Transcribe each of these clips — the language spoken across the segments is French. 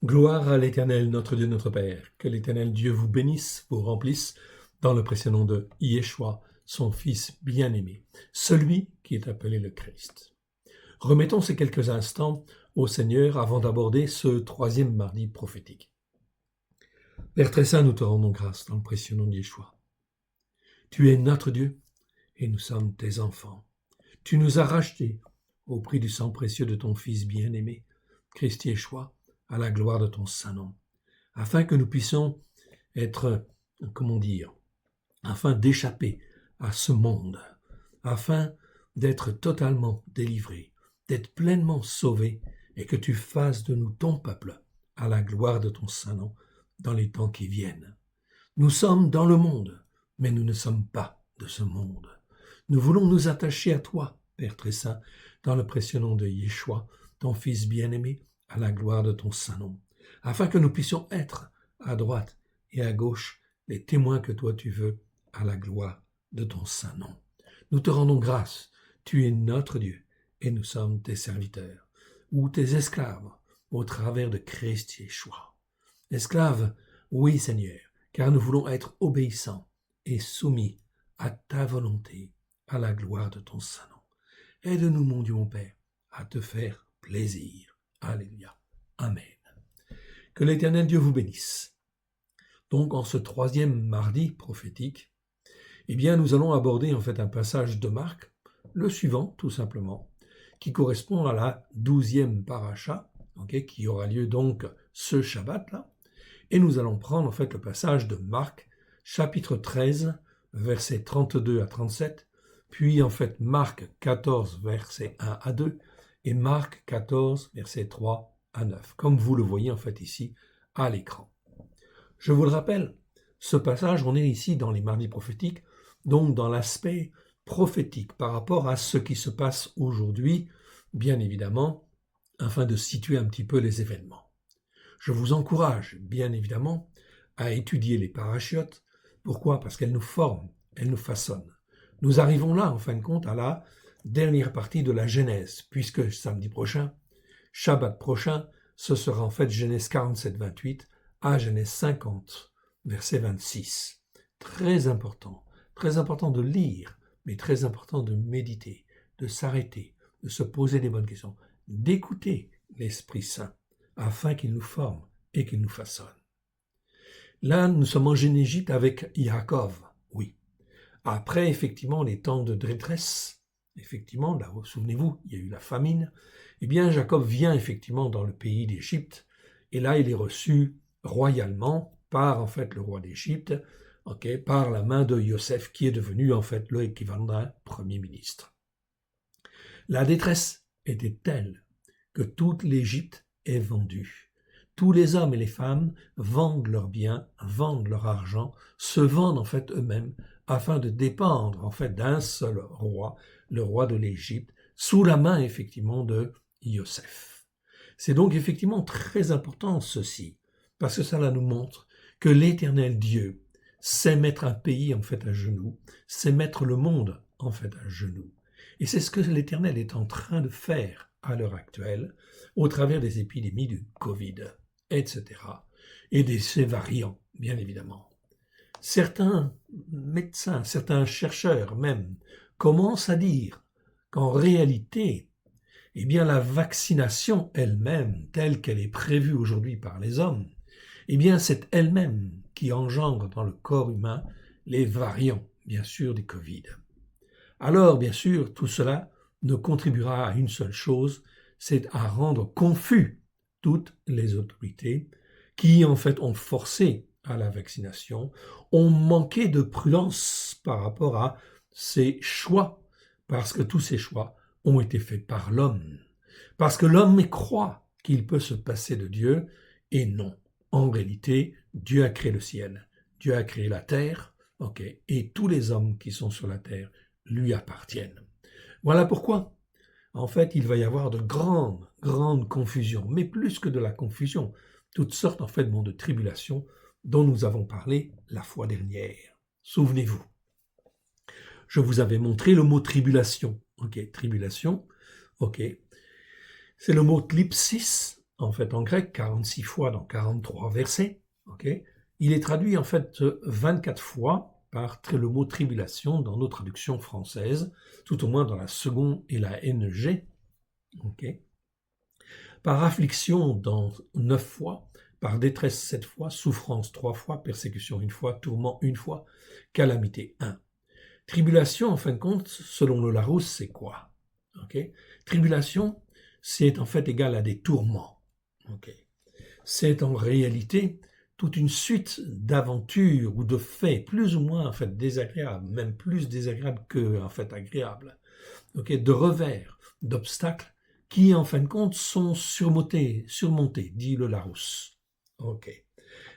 Gloire à l'Éternel, notre Dieu, notre Père. Que l'Éternel Dieu vous bénisse, vous remplisse, dans le précieux nom de Yeshua, son Fils bien-aimé, celui qui est appelé le Christ. Remettons ces quelques instants au Seigneur avant d'aborder ce troisième mardi prophétique. Père très saint, nous te rendons grâce dans le précieux nom de Yeshua. Tu es notre Dieu et nous sommes tes enfants. Tu nous as rachetés au prix du sang précieux de ton Fils bien-aimé, Christ Yeshua, à la gloire de ton saint nom, afin que nous puissions être, afin d'échapper à ce monde, afin d'être totalement délivrés, d'être pleinement sauvés, et que tu fasses de nous ton peuple, à la gloire de ton saint nom, dans les temps qui viennent. Nous sommes dans le monde, mais nous ne sommes pas de ce monde. Nous voulons nous attacher à toi, Père très saint, dans le précieux nom de Yeshua, ton Fils bien-aimé, à la gloire de ton saint nom, afin que nous puissions être à droite et à gauche les témoins que toi tu veux à la gloire de ton saint nom. Nous te rendons grâce, tu es notre Dieu et nous sommes tes serviteurs, ou tes esclaves au travers de Christ Yeshua. Esclaves, oui Seigneur, car nous voulons être obéissants et soumis à ta volonté, à la gloire de ton saint nom. Aide-nous, mon Dieu, mon Père, à te faire plaisir. Alléluia. Amen. Que l'Éternel Dieu vous bénisse. Donc, en ce troisième mardi prophétique, nous allons aborder en fait un passage de Marc, le suivant, tout simplement, qui correspond à la 12e paracha, qui aura lieu donc ce Shabbat-là. Et nous allons prendre en fait le passage de Marc, chapitre 13, versets 32 à 37, puis en fait Marc 14, versets 1 à 2, et Marc 14, versets 3 à 9, comme vous le voyez en fait ici à l'écran. Je vous le rappelle, ce passage, on est ici dans les mardis prophétiques, donc dans l'aspect prophétique par rapport à ce qui se passe aujourd'hui, bien évidemment, afin de situer un petit peu les événements. Je vous encourage, bien évidemment, à étudier les parachiotes. Pourquoi ? Parce qu'elles nous forment, elles nous façonnent. Nous arrivons là, en fin de compte, à la dernière partie de la Genèse, puisque samedi prochain, Shabbat prochain, ce sera en fait Genèse 47, 28 à Genèse 50, verset 26. Très important de lire, mais très important de méditer, de s'arrêter, de se poser des bonnes questions, d'écouter l'Esprit Saint, afin qu'il nous forme et qu'il nous façonne. Là, nous sommes en Égypte avec Yaakov, oui. Après, effectivement, les temps de détresse, effectivement, là, souvenez-vous, il y a eu la famine, Jacob vient effectivement dans le pays d'Égypte, et là, il est reçu royalement par, en fait, le roi d'Égypte, par la main de Yosef, qui est devenu, en fait, l'équivalent d'un premier ministre. La détresse était telle que toute l'Égypte est vendue. Tous les hommes et les femmes vendent leurs biens, vendent leur argent, se vendent en fait eux-mêmes afin de dépendre en fait d'un seul roi, le roi de l'Égypte, sous la main effectivement de Yosef. C'est donc effectivement très important ceci, parce que cela nous montre que l'Éternel Dieu sait mettre un pays en fait à genoux, sait mettre le monde en fait à genoux. Et c'est ce que l'Éternel est en train de faire à l'heure actuelle, au travers des épidémies du Covid, etc. Et de ces variants, bien évidemment. Certains médecins, certains chercheurs même, commencent à dire qu'en réalité, la vaccination elle-même, telle qu'elle est prévue aujourd'hui par les hommes, c'est elle-même qui engendre dans le corps humain les variants, bien sûr, du Covid. Alors, bien sûr, tout cela ne contribuera à une seule chose, c'est à rendre confus toutes les autorités qui, en fait, ont forcé à la vaccination, ont manqué de prudence par rapport à ces choix, parce que tous ces choix ont été faits par l'homme. Parce que l'homme croit qu'il peut se passer de Dieu, et non. En réalité, Dieu a créé le ciel, Dieu a créé la terre, et tous les hommes qui sont sur la terre lui appartiennent. Voilà pourquoi, en fait, il va y avoir de grandes confusions, mais plus que de la confusion, toutes sortes, en fait, de tribulations dont nous avons parlé la fois dernière. Souvenez-vous. Je vous avais montré le mot tribulation. Tribulation, c'est le mot thlipsis, en fait, en grec, 46 fois dans 43 versets, ok. Il est traduit, en fait, 24 fois par le mot tribulation dans nos traductions françaises, tout au moins dans la seconde et la NG, ok. Par affliction dans 9 fois, par détresse 7 fois, souffrance 3 fois, persécution 1 fois, tourment 1 fois, calamité 1. Tribulation, en fin de compte, selon le Larousse, c'est quoi? Okay. Tribulation, c'est en fait égal à des tourments. Okay. C'est en réalité toute une suite d'aventures ou de faits plus ou moins en fait désagréables, même plus désagréables que en fait agréables, okay, de revers, d'obstacles qui en fin de compte sont surmontés, dit le Larousse. Okay.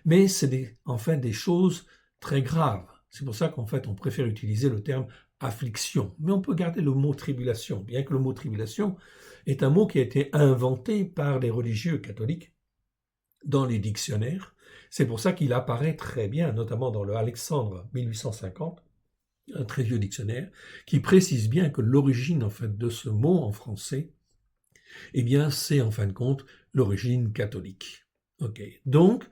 Mais c'est en fait des choses très graves. C'est pour ça qu'en fait on préfère utiliser le terme affliction. Mais on peut garder le mot tribulation, bien que le mot tribulation est un mot qui a été inventé par les religieux catholiques dans les dictionnaires. C'est pour ça qu'il apparaît très bien, notamment dans le Alexandre 1850, un très vieux dictionnaire, qui précise bien que l'origine en fait de ce mot en français, eh bien c'est en fin de compte l'origine catholique. Ok, donc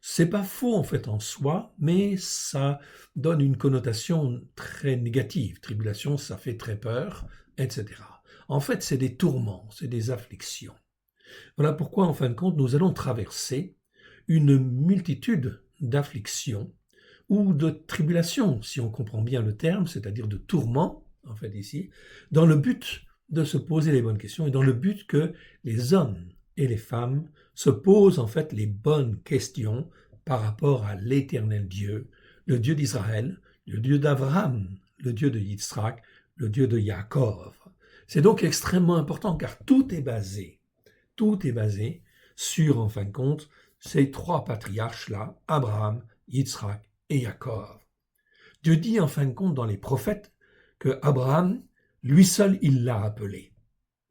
c'est pas faux en fait en soi, mais ça donne une connotation très négative. Tribulation, ça fait très peur, etc. En fait, c'est des tourments, c'est des afflictions. Voilà pourquoi, en fin de compte, nous allons traverser une multitude d'afflictions ou de tribulations, si on comprend bien le terme, c'est-à-dire de tourments, en fait ici, dans le but de se poser les bonnes questions et dans le but que les hommes et les femmes se posent en fait les bonnes questions par rapport à l'éternel Dieu, le Dieu d'Israël, le Dieu d'Abraham, le Dieu de Yitzhak, le Dieu de Yaakov. C'est donc extrêmement important car tout est basé sur, en fin de compte, ces trois patriarches-là, Abraham, Yitzhak et Yaakov. Dieu dit en fin de compte dans les prophètes que Abraham, lui seul, il l'a appelé.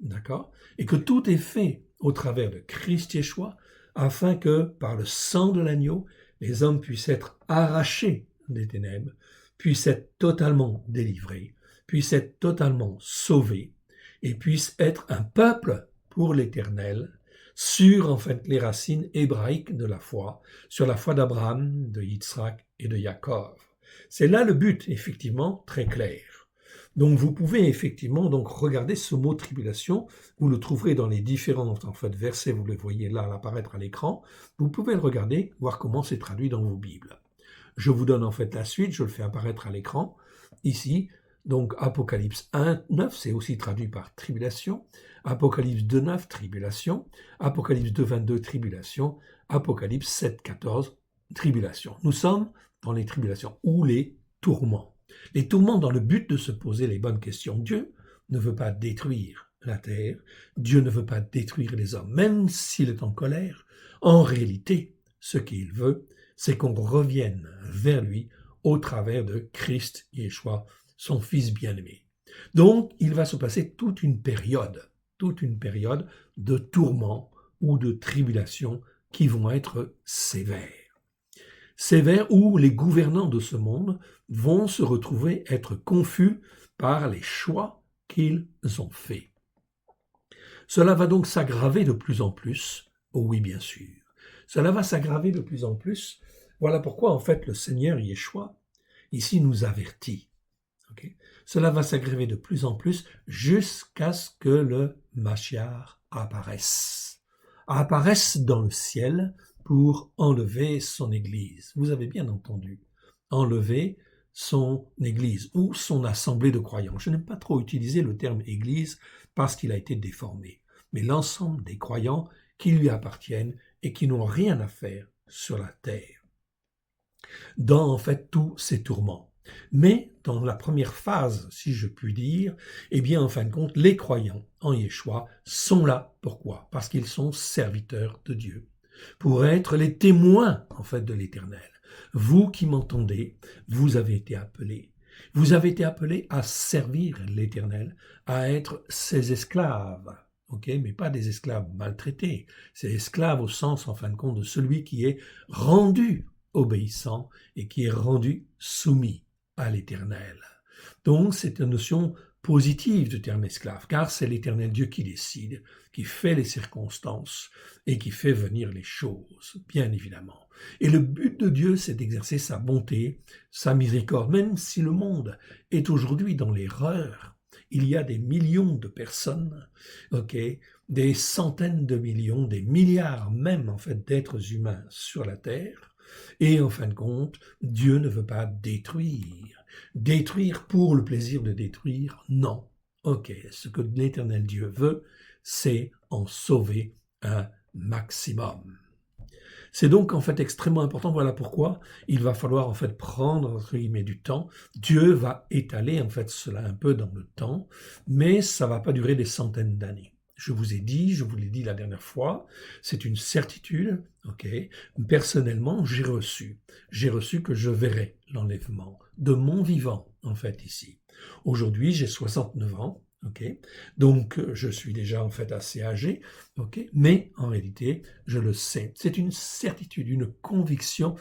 D'accord? Et que tout est fait au travers de Christ Yeshua, afin que, par le sang de l'agneau, les hommes puissent être arrachés des ténèbres, puissent être totalement délivrés, puissent être totalement sauvés, et puissent être un peuple pour l'Éternel, sur en fait les racines hébraïques de la foi, sur la foi d'Abraham, de Yitzhak et de Yaakov. C'est là le but, effectivement, très clair. Donc vous pouvez effectivement donc regarder ce mot tribulation, vous le trouverez dans les différents en fait, versets, vous le voyez là apparaître à l'écran, vous pouvez le regarder, voir comment c'est traduit dans vos Bibles. Je vous donne en fait la suite, je le fais apparaître à l'écran, ici, donc Apocalypse 1, 9, c'est aussi traduit par tribulation, Apocalypse 2, 9, tribulation, Apocalypse 2, 22, tribulation, Apocalypse 7, 14, tribulation. Nous sommes dans les tribulations, ou les tourments. Les tourments dans le but de se poser les bonnes questions. Dieu ne veut pas détruire la terre, Dieu ne veut pas détruire les hommes, même s'il est en colère. En réalité, ce qu'il veut, c'est qu'on revienne vers lui au travers de Christ Yeshua, son Fils bien-aimé. Donc, il va se passer toute une période de tourments ou de tribulations qui vont être sévères. Sévères où les gouvernants de ce monde vont se retrouver être confus par les choix qu'ils ont faits. Cela va donc s'aggraver de plus en plus, oh oui bien sûr, cela va s'aggraver de plus en plus, voilà pourquoi en fait le Seigneur Yeshua ici nous avertit. Okay? Cela va s'aggraver de plus en plus jusqu'à ce que le Mashiach apparaisse dans le ciel pour enlever son Église. Vous avez bien entendu, enlever son Église ou son assemblée de croyants. Je n'aime pas trop utiliser le terme Église parce qu'il a été déformé, mais l'ensemble des croyants qui lui appartiennent et qui n'ont rien à faire sur la terre. Dans en fait tous ces tourments. Mais dans la première phase, si je puis dire, eh bien en fin de compte, les croyants en Yeshua sont là. Pourquoi? Parce qu'ils sont serviteurs de Dieu, pour être les témoins en fait de l'Éternel. Vous qui m'entendez, vous avez été appelés. Vous avez été appelés à servir l'Éternel, à être ses esclaves. Okay, mais pas des esclaves maltraités, c'est esclaves au sens en fin de compte de celui qui est rendu obéissant et qui est rendu soumis à l'Éternel. Donc c'est une notion positive du terme esclave, car c'est l'Éternel Dieu qui décide, qui fait les circonstances et qui fait venir les choses, bien évidemment. Et le but de Dieu, c'est d'exercer sa bonté, sa miséricorde, même si le monde est aujourd'hui dans l'erreur. Il y a des millions de personnes, des centaines de millions, des milliards même en fait d'êtres humains sur la terre. Et en fin de compte, Dieu ne veut pas détruire. Détruire pour le plaisir de détruire, non. Ce que l'Éternel Dieu veut, c'est en sauver un maximum. C'est donc en fait extrêmement important, voilà pourquoi il va falloir en fait prendre entre guillemets du temps. Dieu va étaler en fait cela un peu dans le temps, mais ça va pas durer des centaines d'années. Je vous l'ai dit la dernière fois, c'est une certitude, Personnellement, j'ai reçu que je verrai l'enlèvement de mon vivant, en fait, ici. Aujourd'hui, j'ai 69 ans, donc je suis déjà en fait assez âgé, mais en réalité, je le sais. C'est une certitude, une conviction,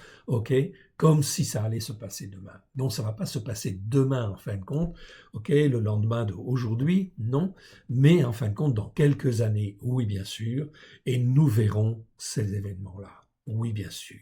comme si ça allait se passer demain. Donc ça va pas se passer demain en fin de compte, le lendemain d'aujourd'hui, non, mais en fin de compte dans quelques années, oui bien sûr, et nous verrons ces événements-là. Oui, bien sûr.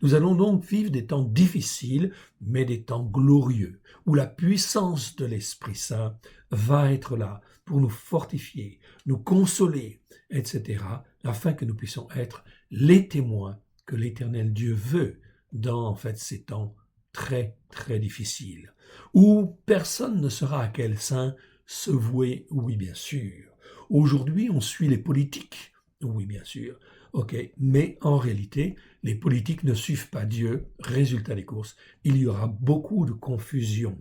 Nous allons donc vivre des temps difficiles, mais des temps glorieux, où la puissance de l'Esprit Saint va être là pour nous fortifier, nous consoler, etc., afin que nous puissions être les témoins que l'Éternel Dieu veut dans, en fait, ces temps très, très difficiles, où personne ne saura à quel saint se vouer, oui, bien sûr. Aujourd'hui, on suit les politiques, oui, bien sûr, mais en réalité, les politiques ne suivent pas Dieu. Résultat des courses, il y aura beaucoup de confusion.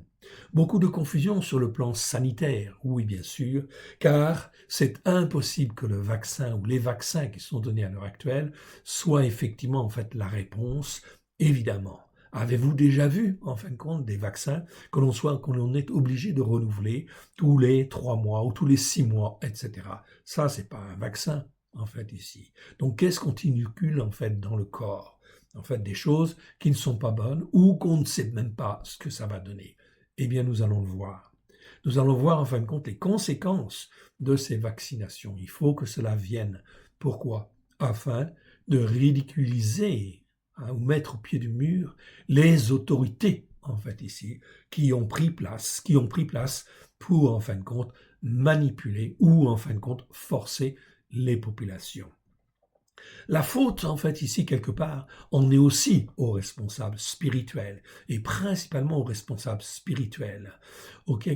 Beaucoup de confusion sur le plan sanitaire, oui bien sûr, car c'est impossible que le vaccin ou les vaccins qui sont donnés à l'heure actuelle soient effectivement en fait la réponse, évidemment. Avez-vous déjà vu, en fin de compte, des vaccins que l'on est obligé de renouveler tous les 3 mois ou tous les 6 mois, etc. Ça, c'est pas un vaccin, en fait, ici. Donc, qu'est-ce qu'on inocule, en fait, dans le corps? En fait, des choses qui ne sont pas bonnes ou qu'on ne sait même pas ce que ça va donner. Eh bien, nous allons le voir. Nous allons voir, en fin de compte, les conséquences de ces vaccinations. Il faut que cela vienne. Pourquoi? Afin de ridiculiser ou mettre au pied du mur les autorités, en fait, ici, qui ont pris place pour, en fin de compte, manipuler ou, en fin de compte, forcer les populations. La faute, en fait, ici, quelque part, on est aussi aux responsables spirituels, et principalement aux responsables spirituels,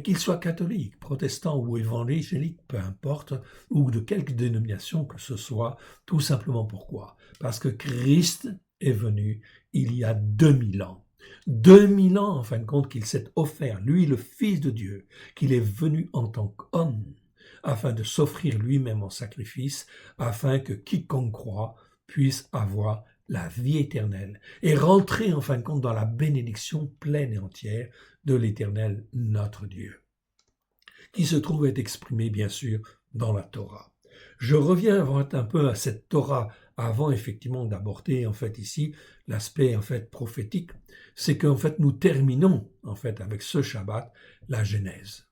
qu'ils soient catholiques, protestants ou évangéliques, peu importe, ou de quelque dénomination que ce soit, tout simplement pourquoi? Parce que Christ est venu il y a 2000 ans. 2000 ans, en fin de compte, qu'il s'est offert, lui, le Fils de Dieu, qu'il est venu en tant qu'homme, afin de s'offrir lui-même en sacrifice, afin que quiconque croit puisse avoir la vie éternelle et rentrer en fin de compte dans la bénédiction pleine et entière de l'Éternel notre Dieu, qui se trouve être exprimée bien sûr dans la Torah. Je reviens un peu à cette Torah avant effectivement d'aborder en fait ici l'aspect en fait prophétique, c'est qu'en fait nous terminons en fait avec ce Shabbat la Genèse.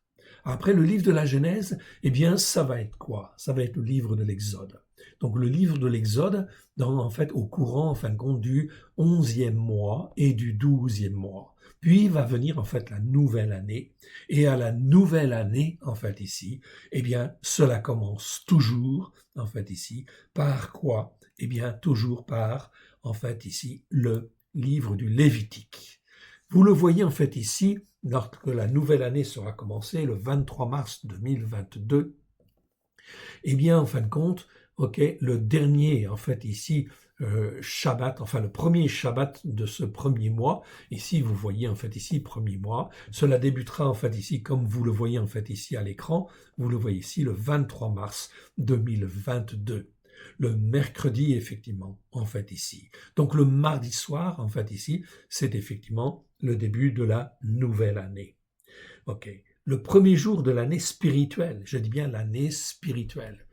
Après le livre de la Genèse, eh bien, ça va être quoi? Ça va être le livre de l'Exode. Donc, le livre de l'Exode, en fait, au courant, en fin de compte, du 11e mois et du 12e mois. Puis va venir, en fait, la nouvelle année. Et à la nouvelle année, en fait, ici, eh bien, cela commence toujours, en fait, ici, par quoi? Eh bien, toujours par, en fait, ici, le livre du Lévitique. Vous le voyez, en fait, ici, lorsque la nouvelle année sera commencée, le 23 mars 2022, eh bien, en fin de compte, le dernier, en fait, ici, Shabbat, enfin le premier Shabbat de ce premier mois, ici, vous voyez, en fait, ici, premier mois, cela débutera, en fait, ici, comme vous le voyez, en fait, ici, à l'écran, vous le voyez ici, le 23 mars 2022. Le mercredi, effectivement, en fait, ici. Donc, le mardi soir, en fait, ici, c'est effectivement le début de la nouvelle année. Le premier jour de l'année spirituelle, je dis bien l'année spirituelle.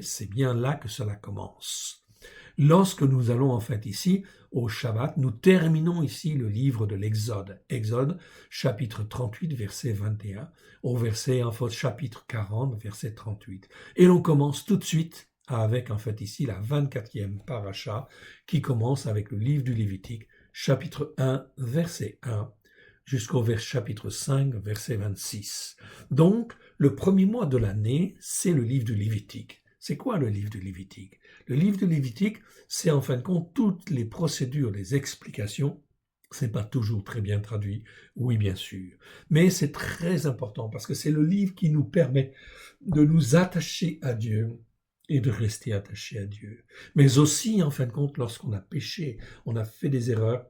C'est bien là que cela commence. Lorsque nous allons en fait ici au Shabbat, nous terminons ici le livre de l'Exode. Exode, chapitre 38, verset 21, au verset, en fait, chapitre 40, verset 38. Et l'on commence tout de suite avec en fait ici la 24e paracha qui commence avec le livre du Lévitique, chapitre 1, verset 1, jusqu'au chapitre 5, verset 26. Donc, le premier mois de l'année, c'est le livre du Lévitique. C'est quoi le livre du Lévitique? Le livre du Lévitique, c'est en fin de compte toutes les procédures, les explications. C'est pas toujours très bien traduit, oui bien sûr, mais c'est très important parce que c'est le livre qui nous permet de nous attacher à Dieu et de rester attaché à Dieu. Mais aussi, en fin de compte, lorsqu'on a péché, on a fait des erreurs,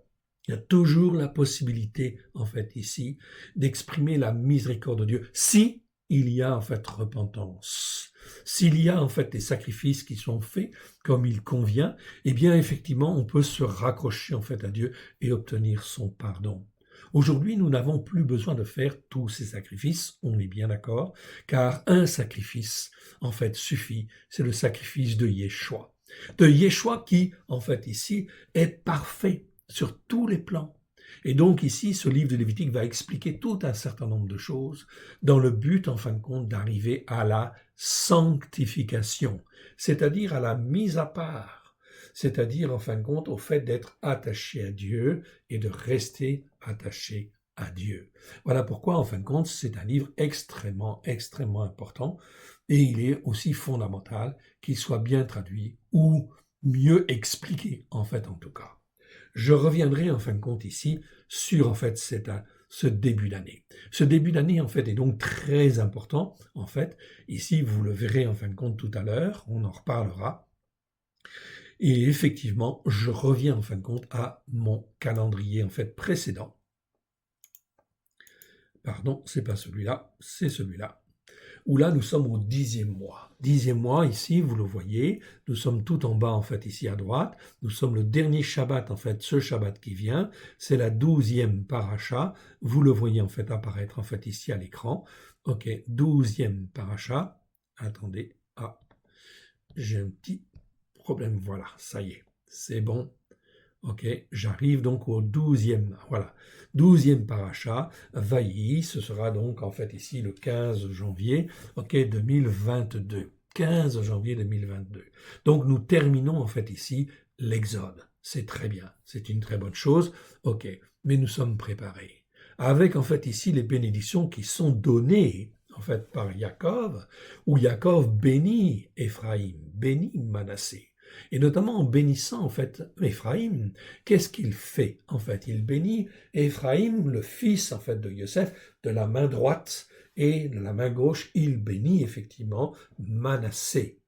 il y a toujours la possibilité, en fait, ici, d'exprimer la miséricorde de Dieu, si il y a, en fait, repentance. S'il y a, en fait, des sacrifices qui sont faits comme il convient, eh bien, effectivement, on peut se raccrocher, en fait, à Dieu et obtenir son pardon. Aujourd'hui, nous n'avons plus besoin de faire tous ces sacrifices, on est bien d'accord, car un sacrifice, en fait, suffit, c'est le sacrifice de Yeshua. De Yeshua qui, en fait, ici, est parfait sur tous les plans. Et donc ici, ce livre de Lévitique va expliquer tout un certain nombre de choses dans le but, en fin de compte, d'arriver à la sanctification, c'est-à-dire à la mise à part, c'est-à-dire, en fin de compte, au fait d'être attaché à Dieu et de rester attaché à Dieu. Voilà pourquoi, en fin de compte, c'est un livre extrêmement, extrêmement important et il est aussi fondamental qu'il soit bien traduit ou mieux expliqué, en fait, en tout cas. Je reviendrai en fin de compte ici sur en fait ce début d'année. Ce début d'année en fait est donc très important. En fait, ici vous le verrez en fin de compte tout à l'heure, on en reparlera. Et effectivement, je reviens en fin de compte à mon calendrier en fait précédent. Pardon, c'est pas celui-là, c'est celui-là. Où là nous sommes au 10e mois. 10e mois ici, vous le voyez, nous sommes tout en bas en fait ici à droite, nous sommes le dernier Shabbat en fait, ce Shabbat qui vient, c'est la 12e paracha, vous le voyez en fait apparaître en fait ici à l'écran, ok, 12e paracha, attendez, j'ai un petit problème, voilà, ça y est, c'est bon. Ok, j'arrive donc au 12e, voilà, 12e paracha, Vaï, ce sera donc en fait ici le 15 janvier, ok, 2022, 15 janvier 2022. Donc nous terminons en fait ici l'Exode, c'est très bien, c'est une très bonne chose, ok, mais nous sommes préparés. Avec en fait ici les bénédictions qui sont données en fait par Yaakov, où Yaakov bénit Éphraïm, bénit Manassé. Et notamment en bénissant en fait Éphraïm, qu'est-ce qu'il fait en fait? Il bénit Éphraïm, le fils en fait de Yosef, de la main droite, et de la main gauche, il bénit effectivement Manassé.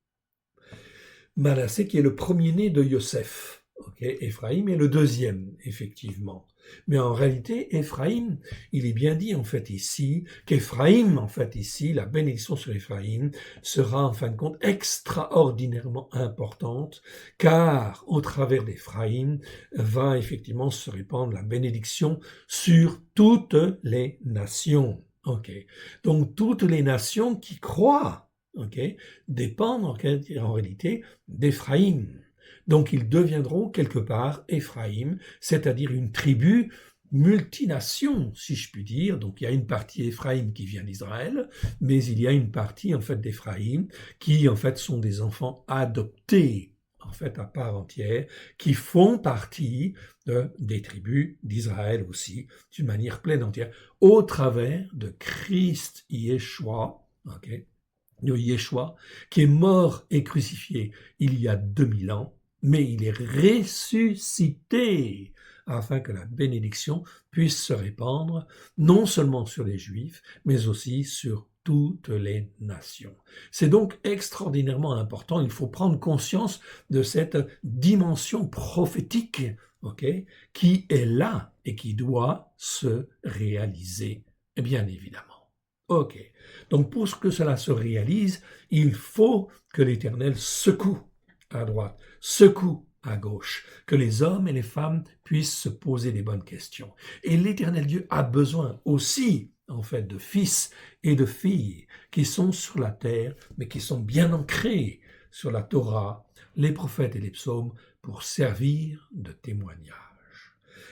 Manassé qui est le premier-né de Yosef. Okay, Éphraïm est le deuxième, effectivement. Mais en réalité, Éphraïm, il est bien dit en fait ici, qu'Éphraïm, en fait ici, la bénédiction sur Éphraïm sera en fin de compte extraordinairement importante, car au travers d'Éphraïm va effectivement se répandre la bénédiction sur toutes les nations. Okay. Donc toutes les nations qui croient, okay, dépendent en réalité d'Éphraïm. Donc ils deviendront quelque part Éphraïm, c'est-à-dire une tribu multination, si je puis dire. Donc il y a une partie Éphraïm qui vient d'Israël, mais il y a une partie en fait d'Éphraïm qui en fait sont des enfants adoptés en fait à part entière, qui font partie des tribus d'Israël aussi, d'une manière pleine entière, au travers de Christ Yeshua, okay, de Yeshua, qui est mort et crucifié il y a 2000 ans, mais il est ressuscité afin que la bénédiction puisse se répandre non seulement sur les Juifs, mais aussi sur toutes les nations. C'est donc extraordinairement important, il faut prendre conscience de cette dimension prophétique, okay, qui est là et qui doit se réaliser, bien évidemment. Ok, donc pour que cela se réalise, il faut que l'Éternel secoue à droite, secoue à gauche, que les hommes et les femmes puissent se poser les bonnes questions. Et l'Éternel Dieu a besoin aussi, en fait, de fils et de filles qui sont sur la terre, mais qui sont bien ancrés sur la Torah, les prophètes et les psaumes pour servir de témoignage.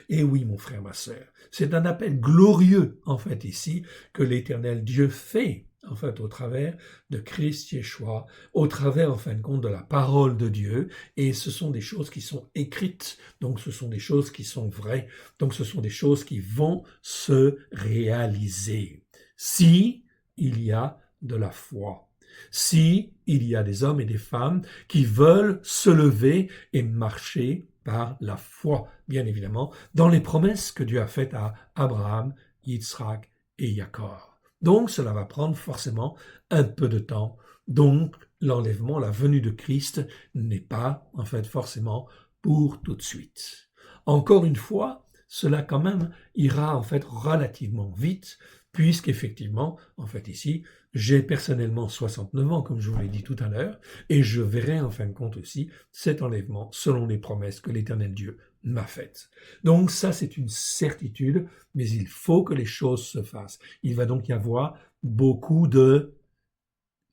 Et oui, mon frère, ma sœur, c'est un appel glorieux, en fait, ici, que l'Éternel Dieu fait, en fait, au travers de Christ Yeshua, au travers, en fin de compte, de la parole de Dieu, et ce sont des choses qui sont écrites, donc ce sont des choses qui sont vraies, donc ce sont des choses qui vont se réaliser. Si il y a de la foi, si il y a des hommes et des femmes qui veulent se lever et marcher par la foi, bien évidemment, dans les promesses que Dieu a faites à Abraham, Yitzhak et Jacob. Donc, cela va prendre forcément un peu de temps. Donc, l'enlèvement, la venue de Christ n'est pas, en fait, forcément pour tout de suite. Encore une fois, cela quand même ira, en fait, relativement vite, puisqu'effectivement, en fait, ici, j'ai personnellement 69 ans, comme je vous l'ai dit tout à l'heure, et je verrai en fin de compte aussi cet enlèvement selon les promesses que l'Éternel Dieu m'a faites. Donc ça, c'est une certitude, mais il faut que les choses se fassent. Il va donc y avoir beaucoup de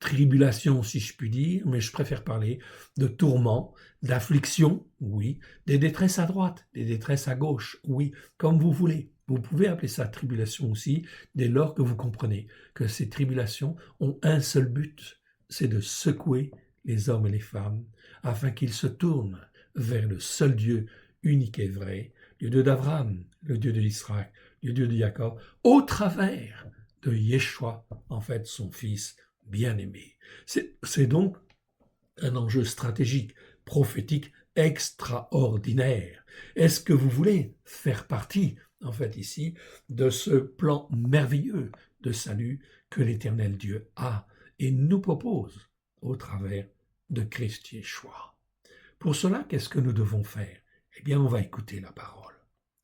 tribulation, si je puis dire, mais je préfère parler de tourments, d'afflictions, oui, des détresses à droite, des détresses à gauche, oui, comme vous voulez. Vous pouvez appeler ça tribulation aussi, dès lors que vous comprenez que ces tribulations ont un seul but, c'est de secouer les hommes et les femmes, afin qu'ils se tournent vers le seul Dieu unique et vrai, le Dieu d'Abraham, le Dieu d'Israël, le Dieu de Jacob, au travers de Yeshua, en fait, son fils bien-aimé. C'est donc un enjeu stratégique, prophétique, extraordinaire. Est-ce que vous voulez faire partie, en fait, ici, de ce plan merveilleux de salut que l'Éternel Dieu a et nous propose au travers de Christ Yeshua? Pour cela, qu'est-ce que nous devons faire? Eh bien, on va écouter la parole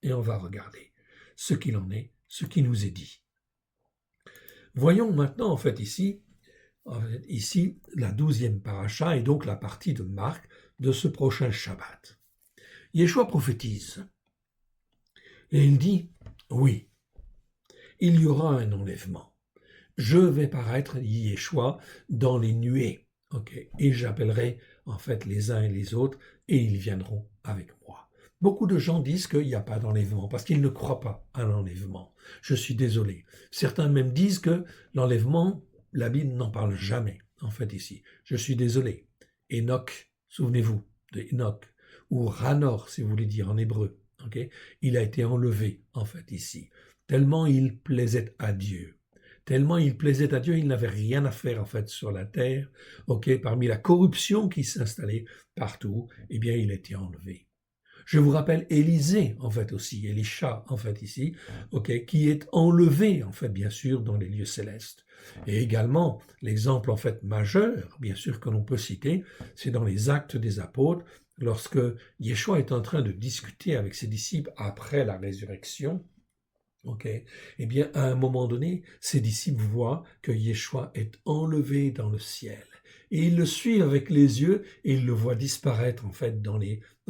et on va regarder ce qu'il en est, ce qui nous est dit. Voyons maintenant, en fait, ici, la 12e paracha et donc la partie de Marc de ce prochain Shabbat. Yeshua prophétise et il dit, oui, il y aura un enlèvement. Je vais paraître, dit Yeshua, dans les nuées, et j'appellerai en fait les uns et les autres et ils viendront avec moi. Beaucoup de gens disent qu'il n'y a pas d'enlèvement parce qu'ils ne croient pas à l'enlèvement. Je suis désolé. Certains même disent que l'enlèvement, la Bible n'en parle jamais, en fait, ici. Je suis désolé. Enoch, souvenez-vous de Enoch, ou Ranor, si vous voulez dire en hébreu, il a été enlevé, en fait, ici, tellement il plaisait à Dieu. Tellement il plaisait à Dieu, il n'avait rien à faire, en fait, sur la terre, parmi la corruption qui s'installait partout, eh bien, il a été enlevé. Je vous rappelle Élisée, en fait aussi, Élisha, en fait ici, qui est enlevé, en fait, bien sûr, dans les lieux célestes. Et également, l'exemple, en fait, majeur, bien sûr, que l'on peut citer, c'est dans les Actes des Apôtres, lorsque Yeshua est en train de discuter avec ses disciples après la résurrection, eh bien, à un moment donné, ses disciples voient que Yeshua est enlevé dans le ciel. Et ils le suivent avec les yeux et ils le voient disparaître, en fait, dans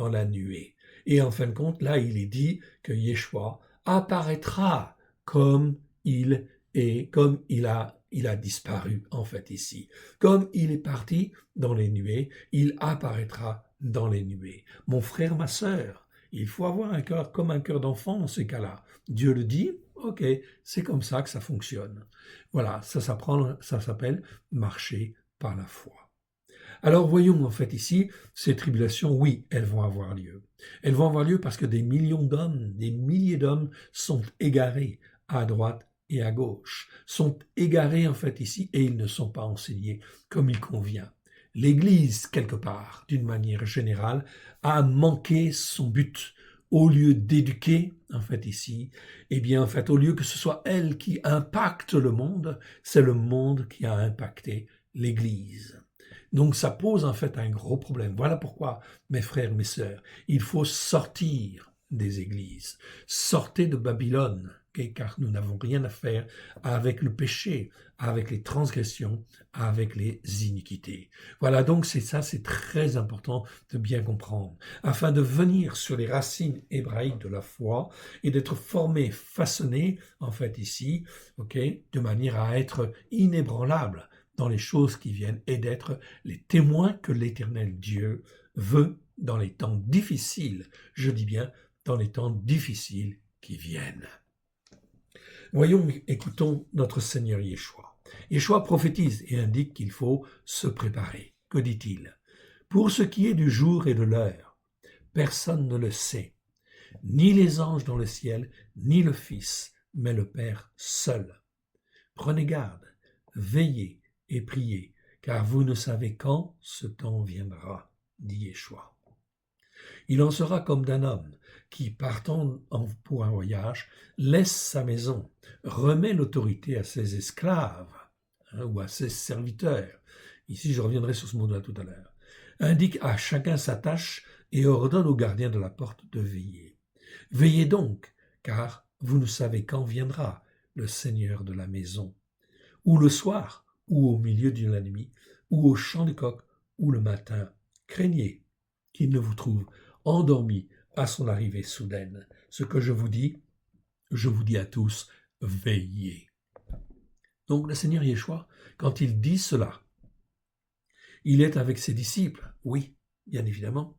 la nuée. Et en fin de compte, là, il est dit que Yeshua apparaîtra comme il est, comme il a disparu, en fait, ici. Comme il est parti dans les nuées, il apparaîtra dans les nuées. Mon frère, ma sœur, il faut avoir un cœur comme un cœur d'enfant dans ces cas-là. Dieu le dit, c'est comme ça que ça fonctionne. Voilà, ça s'appelle marcher par la foi. Alors voyons en fait ici, ces tribulations, oui, elles vont avoir lieu. Elles vont avoir lieu parce que des millions d'hommes, des milliers d'hommes sont égarés à droite et à gauche, sont égarés en fait ici et ils ne sont pas enseignés comme il convient. L'Église, quelque part, d'une manière générale, a manqué son but. Au lieu d'éduquer, en fait ici, eh bien en fait, au lieu que ce soit elle qui impacte le monde, c'est le monde qui a impacté l'Église. Donc ça pose en fait un gros problème. Voilà pourquoi, mes frères, mes sœurs, il faut sortir des églises. Sortez de Babylone, car nous n'avons rien à faire avec le péché, avec les transgressions, avec les iniquités. Voilà, donc c'est très important de bien comprendre, afin de venir sur les racines hébraïques de la foi et d'être formé, façonné, en fait ici, de manière à être inébranlable dans les choses qui viennent et d'être les témoins que l'Éternel Dieu veut dans les temps difficiles, je dis bien dans les temps difficiles qui viennent. Voyons, écoutons notre Seigneur Yeshua. Yeshua prophétise et indique qu'il faut se préparer. Que dit-il? Pour ce qui est du jour et de l'heure, personne ne le sait, ni les anges dans le ciel, ni le Fils, mais le Père seul. Prenez garde, veillez et priez, car vous ne savez quand ce temps viendra, dit Yeshua. Il en sera comme d'un homme qui, partant pour un voyage, laisse sa maison, remet l'autorité à ses esclaves ou à ses serviteurs. Ici, je reviendrai sur ce mot-là tout à l'heure. Indique à chacun sa tâche et ordonne au gardien de la porte de veiller. Veillez donc, car vous ne savez quand viendra le Seigneur de la maison, ou le soir, ou au milieu de la nuit, ou au chant du coq, ou le matin. Craignez qu'il ne vous trouve endormi à son arrivée soudaine. Ce que je vous dis à tous, veillez. Donc le Seigneur Yeshua, quand il dit cela, il est avec ses disciples, oui, bien évidemment,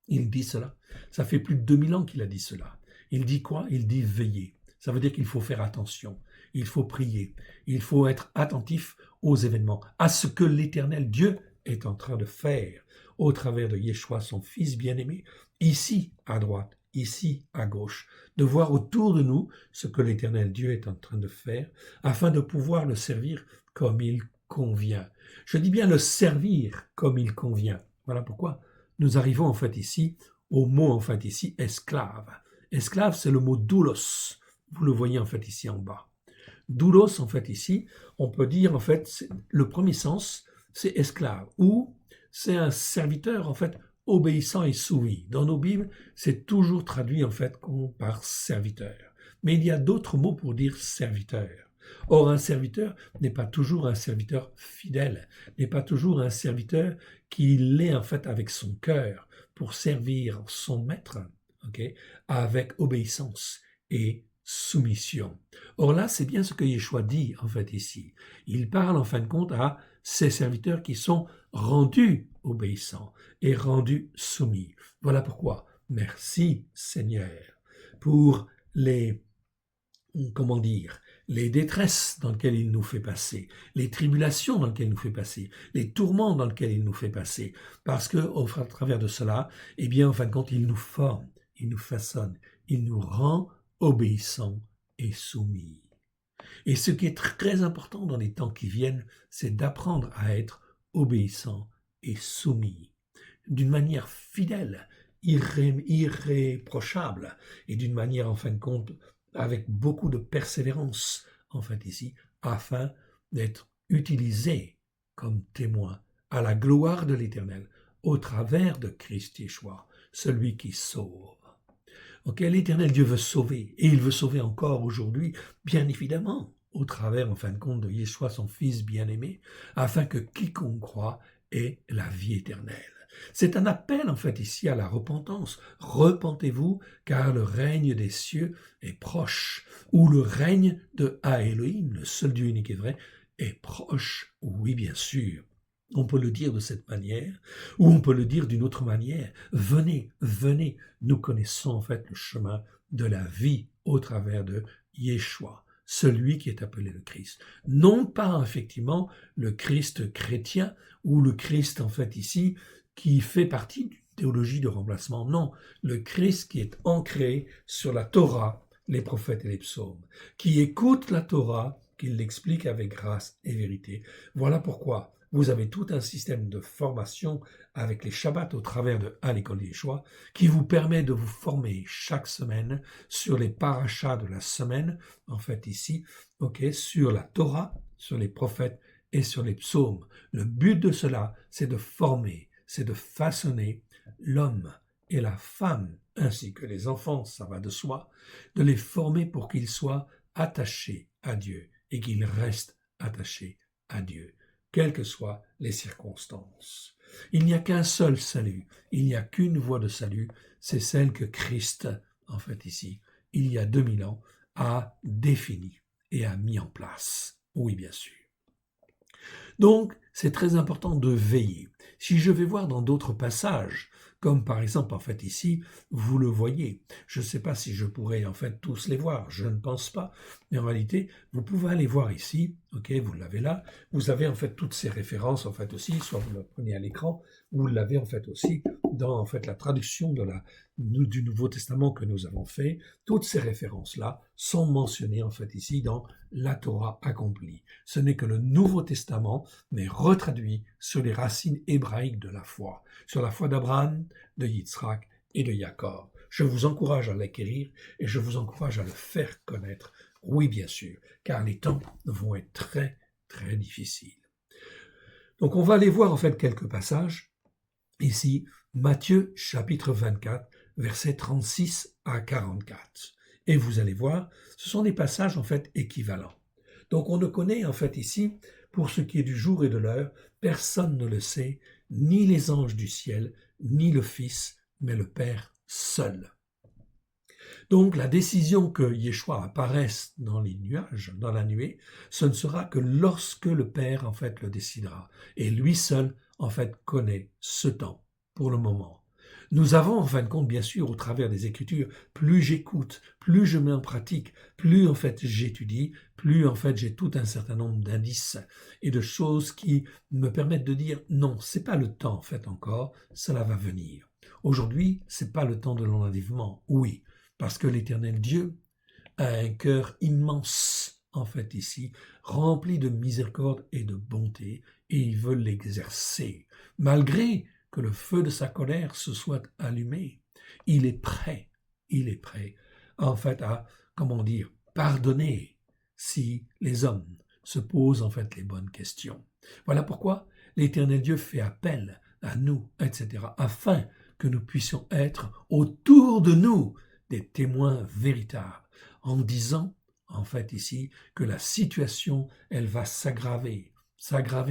il dit cela. Ça fait plus de 2000 ans qu'il a dit cela. Il dit quoi? Il dit veiller. Ça veut dire qu'il faut faire attention, il faut prier, il faut être attentif aux événements, à ce que l'Éternel Dieu est en train de faire au travers de Yeshua, son Fils bien-aimé, ici à droite, ici à gauche, de voir autour de nous ce que l'Éternel Dieu est en train de faire, afin de pouvoir le servir comme il convient. Je dis bien le servir comme il convient. Voilà pourquoi nous arrivons en fait ici au mot en fait ici esclave. Esclave, c'est le mot doulos. Vous le voyez en fait ici en bas. Doulos en fait ici, on peut dire en fait le premier sens, c'est esclave ou c'est un serviteur en fait obéissant et soumis. Dans nos Bibles, c'est toujours traduit en fait par serviteur. Mais il y a d'autres mots pour dire serviteur. Or, un serviteur n'est pas toujours un serviteur fidèle, n'est pas toujours un serviteur qui l'est en fait avec son cœur pour servir son maître, avec obéissance et soumission. Or là, c'est bien ce que Yeshua dit en fait ici. Il parle en fin de compte à ces serviteurs qui sont rendus obéissants et rendus soumis. Voilà pourquoi, merci Seigneur pour les détresses dans lesquelles il nous fait passer, les tribulations dans lesquelles il nous fait passer, les tourments dans lesquels il nous fait passer, parce que au travers de cela, eh bien, en fin de compte, il nous forme, il nous façonne, il nous rend obéissants et soumis. Et ce qui est très important dans les temps qui viennent, c'est d'apprendre à être obéissant et soumis, d'une manière fidèle, irréprochable, et d'une manière, en fin de compte, avec beaucoup de persévérance, en fait ici, afin d'être utilisé comme témoin à la gloire de l'Éternel, au travers de Christ Yeshua, celui qui sauve. L'Éternel Dieu veut sauver, et il veut sauver encore aujourd'hui, bien évidemment, au travers, en fin de compte, de Yeshua, son Fils bien-aimé, afin que quiconque croit ait la vie éternelle. C'est un appel, en fait, ici à la repentance. Repentez-vous, car le règne des cieux est proche, ou le règne de Elohim, le seul Dieu unique et vrai, est proche. Oui, bien sûr. On peut le dire de cette manière, ou on peut le dire d'une autre manière. Venez, venez, nous connaissons en fait le chemin de la vie au travers de Yeshua, celui qui est appelé le Christ. Non pas effectivement le Christ chrétien, ou le Christ en fait ici, qui fait partie d'une théologie de remplacement. Non, le Christ qui est ancré sur la Torah, les prophètes et les psaumes, qui écoute la Torah, qui l'explique avec grâce et vérité. Voilà pourquoi vous avez tout un système de formation avec les Shabbats au travers de à l'école des Yeshua qui vous permet de vous former chaque semaine sur les parachas de la semaine, en fait ici, sur la Torah, sur les prophètes et sur les psaumes. Le but de cela, c'est de former, c'est de façonner l'homme et la femme, ainsi que les enfants, ça va de soi, de les former pour qu'ils soient attachés à Dieu et qu'ils restent attachés à Dieu, quelles que soient les circonstances. Il n'y a qu'un seul salut, il n'y a qu'une voie de salut, c'est celle que Christ, en fait ici, il y a 2000 ans, a définie et a mis en place. Oui, bien sûr. Donc, c'est très important de veiller. Si je vais voir dans d'autres passages, comme par exemple, en fait, ici, vous le voyez. Je ne sais pas si je pourrais, en fait, tous les voir. Je ne pense pas. Mais en réalité, vous pouvez aller voir ici. OK, vous l'avez là. Vous avez, en fait, toutes ces références, en fait, aussi. Soit vous le prenez à l'écran, ou vous l'avez, en fait, aussi dans, en fait, la traduction du Nouveau Testament que nous avons fait. Toutes ces références-là sont mentionnées, en fait, ici, dans la Torah accomplie. Ce n'est que le Nouveau Testament, mais retraduit sur les racines hébraïques de la foi, sur la foi d'Abraham, de Yitzhak et de Jacob. Je vous encourage à l'acquérir et je vous encourage à le faire connaître. Oui, bien sûr, car les temps vont être très, très difficiles. Donc, on va aller voir en fait quelques passages. Ici, Matthieu chapitre 24, versets 36 à 44. Et vous allez voir, ce sont des passages en fait équivalents. Donc, on ne connaît en fait ici, pour ce qui est du jour et de l'heure, personne ne le sait, ni les anges du ciel, ni le Fils, mais le Père seul. Donc la décision que Yeshua apparaisse dans les nuages, dans la nuée, ce ne sera que lorsque le Père en fait le décidera. Et lui seul en fait connaît ce temps pour le moment. Nous avons en fin de compte, bien sûr, au travers des Écritures, plus j'écoute, plus je mets en pratique, plus en fait j'étudie, plus en fait j'ai tout un certain nombre d'indices et de choses qui me permettent de dire non, c'est pas le temps en fait encore, cela va venir. Aujourd'hui, c'est pas le temps de l'enlèvement, oui, parce que l'Éternel Dieu a un cœur immense, en fait ici, rempli de miséricorde et de bonté, et il veut l'exercer, malgré que le feu de sa colère se soit allumé. Il est prêt, en fait, à, comment dire, pardonner si les hommes se posent, en fait, les bonnes questions. Voilà pourquoi l'Éternel Dieu fait appel à nous, etc., afin que nous puissions être autour de nous des témoins véritables, en disant, en fait ici, que la situation, elle va s'aggraver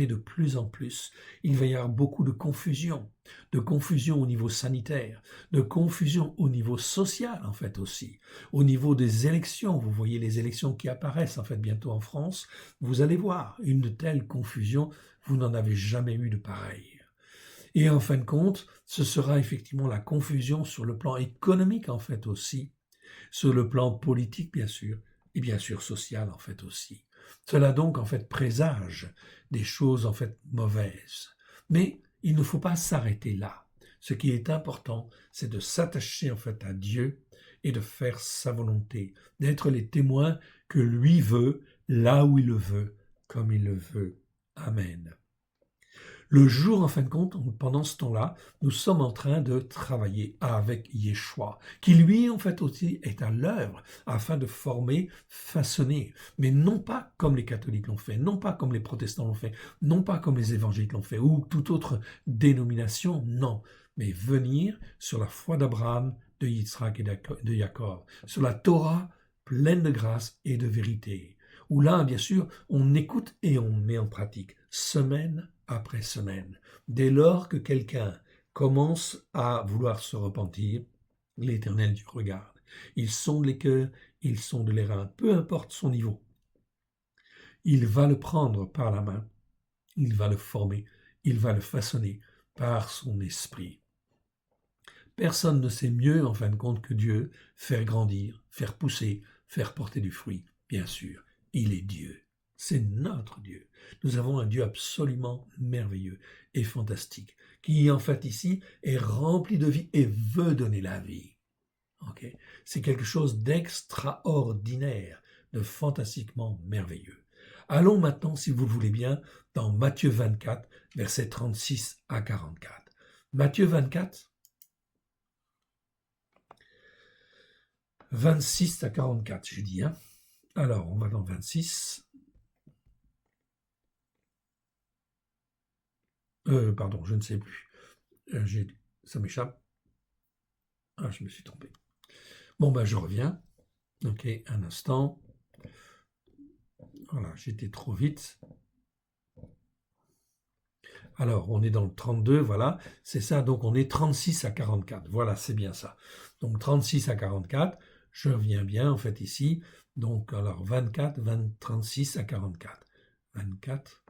de plus en plus. Il va y avoir beaucoup de confusion au niveau sanitaire, de confusion au niveau social, en fait aussi, au niveau des élections. Vous voyez les élections qui apparaissent, en fait, bientôt en France. Vous allez voir une telle confusion, vous n'en avez jamais eu de pareille. Et en fin de compte, ce sera effectivement la confusion sur le plan économique, en fait aussi, sur le plan politique, bien sûr, et bien sûr social, en fait aussi. Cela donc, en fait, présage des choses, en fait, mauvaises. Mais il ne faut pas s'arrêter là. Ce qui est important, c'est de s'attacher, en fait, à Dieu et de faire sa volonté, d'être les témoins que lui veut, là où il le veut, comme il le veut. Amen. Le jour, en fin de compte, pendant ce temps-là, nous sommes en train de travailler avec Yeshua, qui lui, en fait, aussi est à l'œuvre afin de former, façonner, mais non pas comme les catholiques l'ont fait, non pas comme les protestants l'ont fait, non pas comme les évangéliques l'ont fait, ou toute autre dénomination, non, mais venir sur la foi d'Abraham, de Yitzhak et de Jacob, sur la Torah pleine de grâce et de vérité, où là, bien sûr, on écoute et on met en pratique, semaine après semaine. Dès lors que quelqu'un commence à vouloir se repentir, l'Éternel Dieu regarde. Il sonde les cœurs, il sonde les reins, peu importe son niveau. Il va le prendre par la main, il va le former, il va le façonner par son esprit. Personne ne sait mieux, en fin de compte, que Dieu faire grandir, faire pousser, faire porter du fruit. Bien sûr, il est Dieu. C'est notre Dieu. Nous avons un Dieu absolument merveilleux et fantastique, qui en fait ici est rempli de vie et veut donner la vie. Okay? C'est quelque chose d'extraordinaire, de fantastiquement merveilleux. Allons maintenant, si vous le voulez bien, dans Matthieu 24, versets 36 à 44. Matthieu 24, 26 à 44, j'ai dit. Hein? Alors, on va dans 26. Pardon, je ne sais plus. Ça m'échappe. Ah, je me suis trompé. Bon, ben, je reviens. Ok, un instant. Voilà, j'étais trop vite. Alors, on est dans le 32, voilà, c'est ça, donc on est 36 à 44, voilà, c'est bien ça. Donc 36 à 44, je reviens bien en fait ici, donc alors 24, 36 à 44. 24,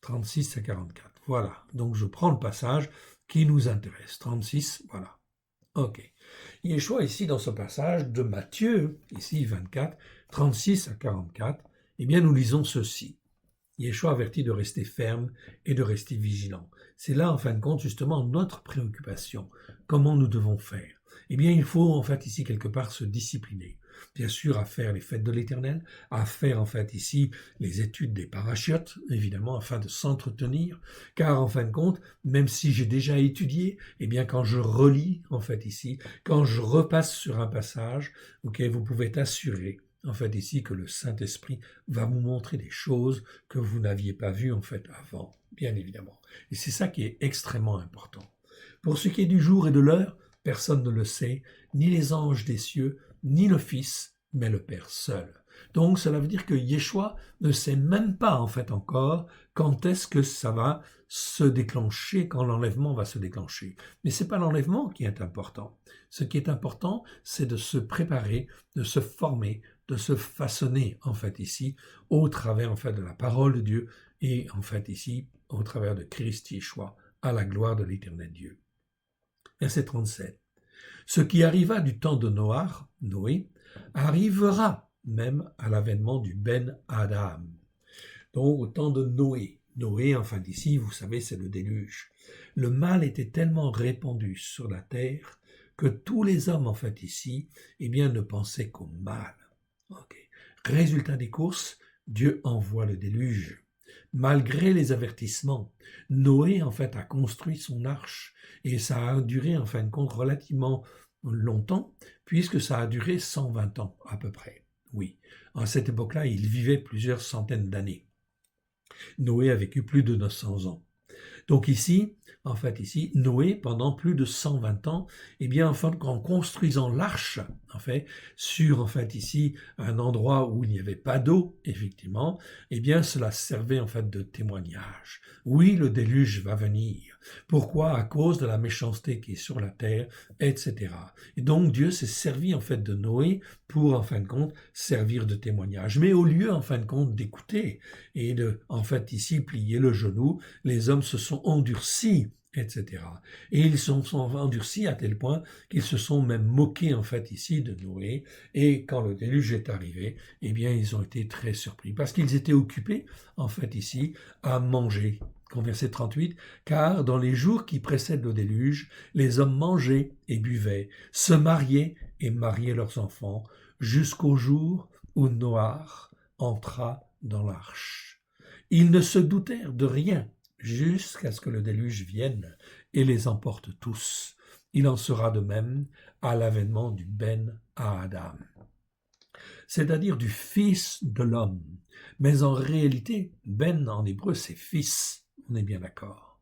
36 à 44. Voilà, donc je prends le passage qui nous intéresse. 36, voilà. Ok. Yeshua ici dans ce passage de Matthieu, ici 24, 36 à 44, eh bien nous lisons ceci. Yeshua avertit de rester ferme et de rester vigilant. C'est là, en fin de compte, justement, notre préoccupation. Comment nous devons faire? Eh bien, il faut, en fait, ici, quelque part, se discipliner. Bien sûr, à faire les fêtes de l'Éternel, à faire, en fait, ici, les études des parachutes, évidemment, afin de s'entretenir, car, en fin de compte, même si j'ai déjà étudié, eh bien, quand je relis, en fait, ici, quand je repasse sur un passage, ok, vous pouvez être assuré en fait ici que le Saint-Esprit va vous montrer des choses que vous n'aviez pas vues en fait avant, bien évidemment. Et c'est ça qui est extrêmement important. Pour ce qui est du jour et de l'heure, personne ne le sait, ni les anges des cieux, ni le Fils, mais le Père seul. Donc cela veut dire que Yeshua ne sait même pas en fait encore quand est-ce que ça va se déclencher, quand l'enlèvement va se déclencher. Mais c'est pas l'enlèvement qui est important. Ce qui est important, c'est de se préparer, de se former, de se façonner en fait ici au travers en fait de la parole de Dieu et en fait ici au travers de Christ Yeshua à la gloire de l'Éternel Dieu. Verset 37. Ce qui arriva du temps de Noé, arrivera même à l'avènement du Ben Adam. Donc au temps de Noé. Noé, enfin d'ici, vous savez, c'est le déluge. Le mal était tellement répandu sur la terre que tous les hommes, en fait ici, eh bien, ne pensaient qu'au mal. Okay. Résultat des courses, Dieu envoie le déluge. Malgré les avertissements, Noé en fait a construit son arche et ça a duré en fin de compte relativement longtemps puisque ça a duré 120 ans à peu près. Oui, à cette époque-là, il vivait plusieurs centaines d'années. Noé a vécu plus de 900 ans. Donc ici, en fait ici, Noé, pendant plus de 120 ans, eh bien, en construisant l'arche, en fait, sur, en fait, ici, un endroit où il n'y avait pas d'eau, effectivement, eh bien, cela servait, en fait, de témoignage. Oui, le déluge va venir. Pourquoi? À cause de la méchanceté qui est sur la terre, etc. Et donc, Dieu s'est servi, en fait, de Noé pour, en fin de compte, servir de témoignage. Mais au lieu, en fin de compte, d'écouter et de, en fait, ici, plier le genou, les hommes se sont endurcis, etc. Et ils sont endurcis à tel point qu'ils se sont même moqués, en fait, ici, de Noé. Et quand le déluge est arrivé, eh bien, ils ont été très surpris. Parce qu'ils étaient occupés, en fait, ici, à manger. Verset 38, car dans les jours qui précèdent le déluge, les hommes mangeaient et buvaient, se mariaient et mariaient leurs enfants, jusqu'au jour où Noach entra dans l'arche. Ils ne se doutèrent de rien jusqu'à ce que le déluge vienne et les emporte tous. Il en sera de même à l'avènement du Ben Adam, c'est-à-dire du Fils de l'homme. Mais en réalité, Ben en hébreu c'est fils, on est bien d'accord.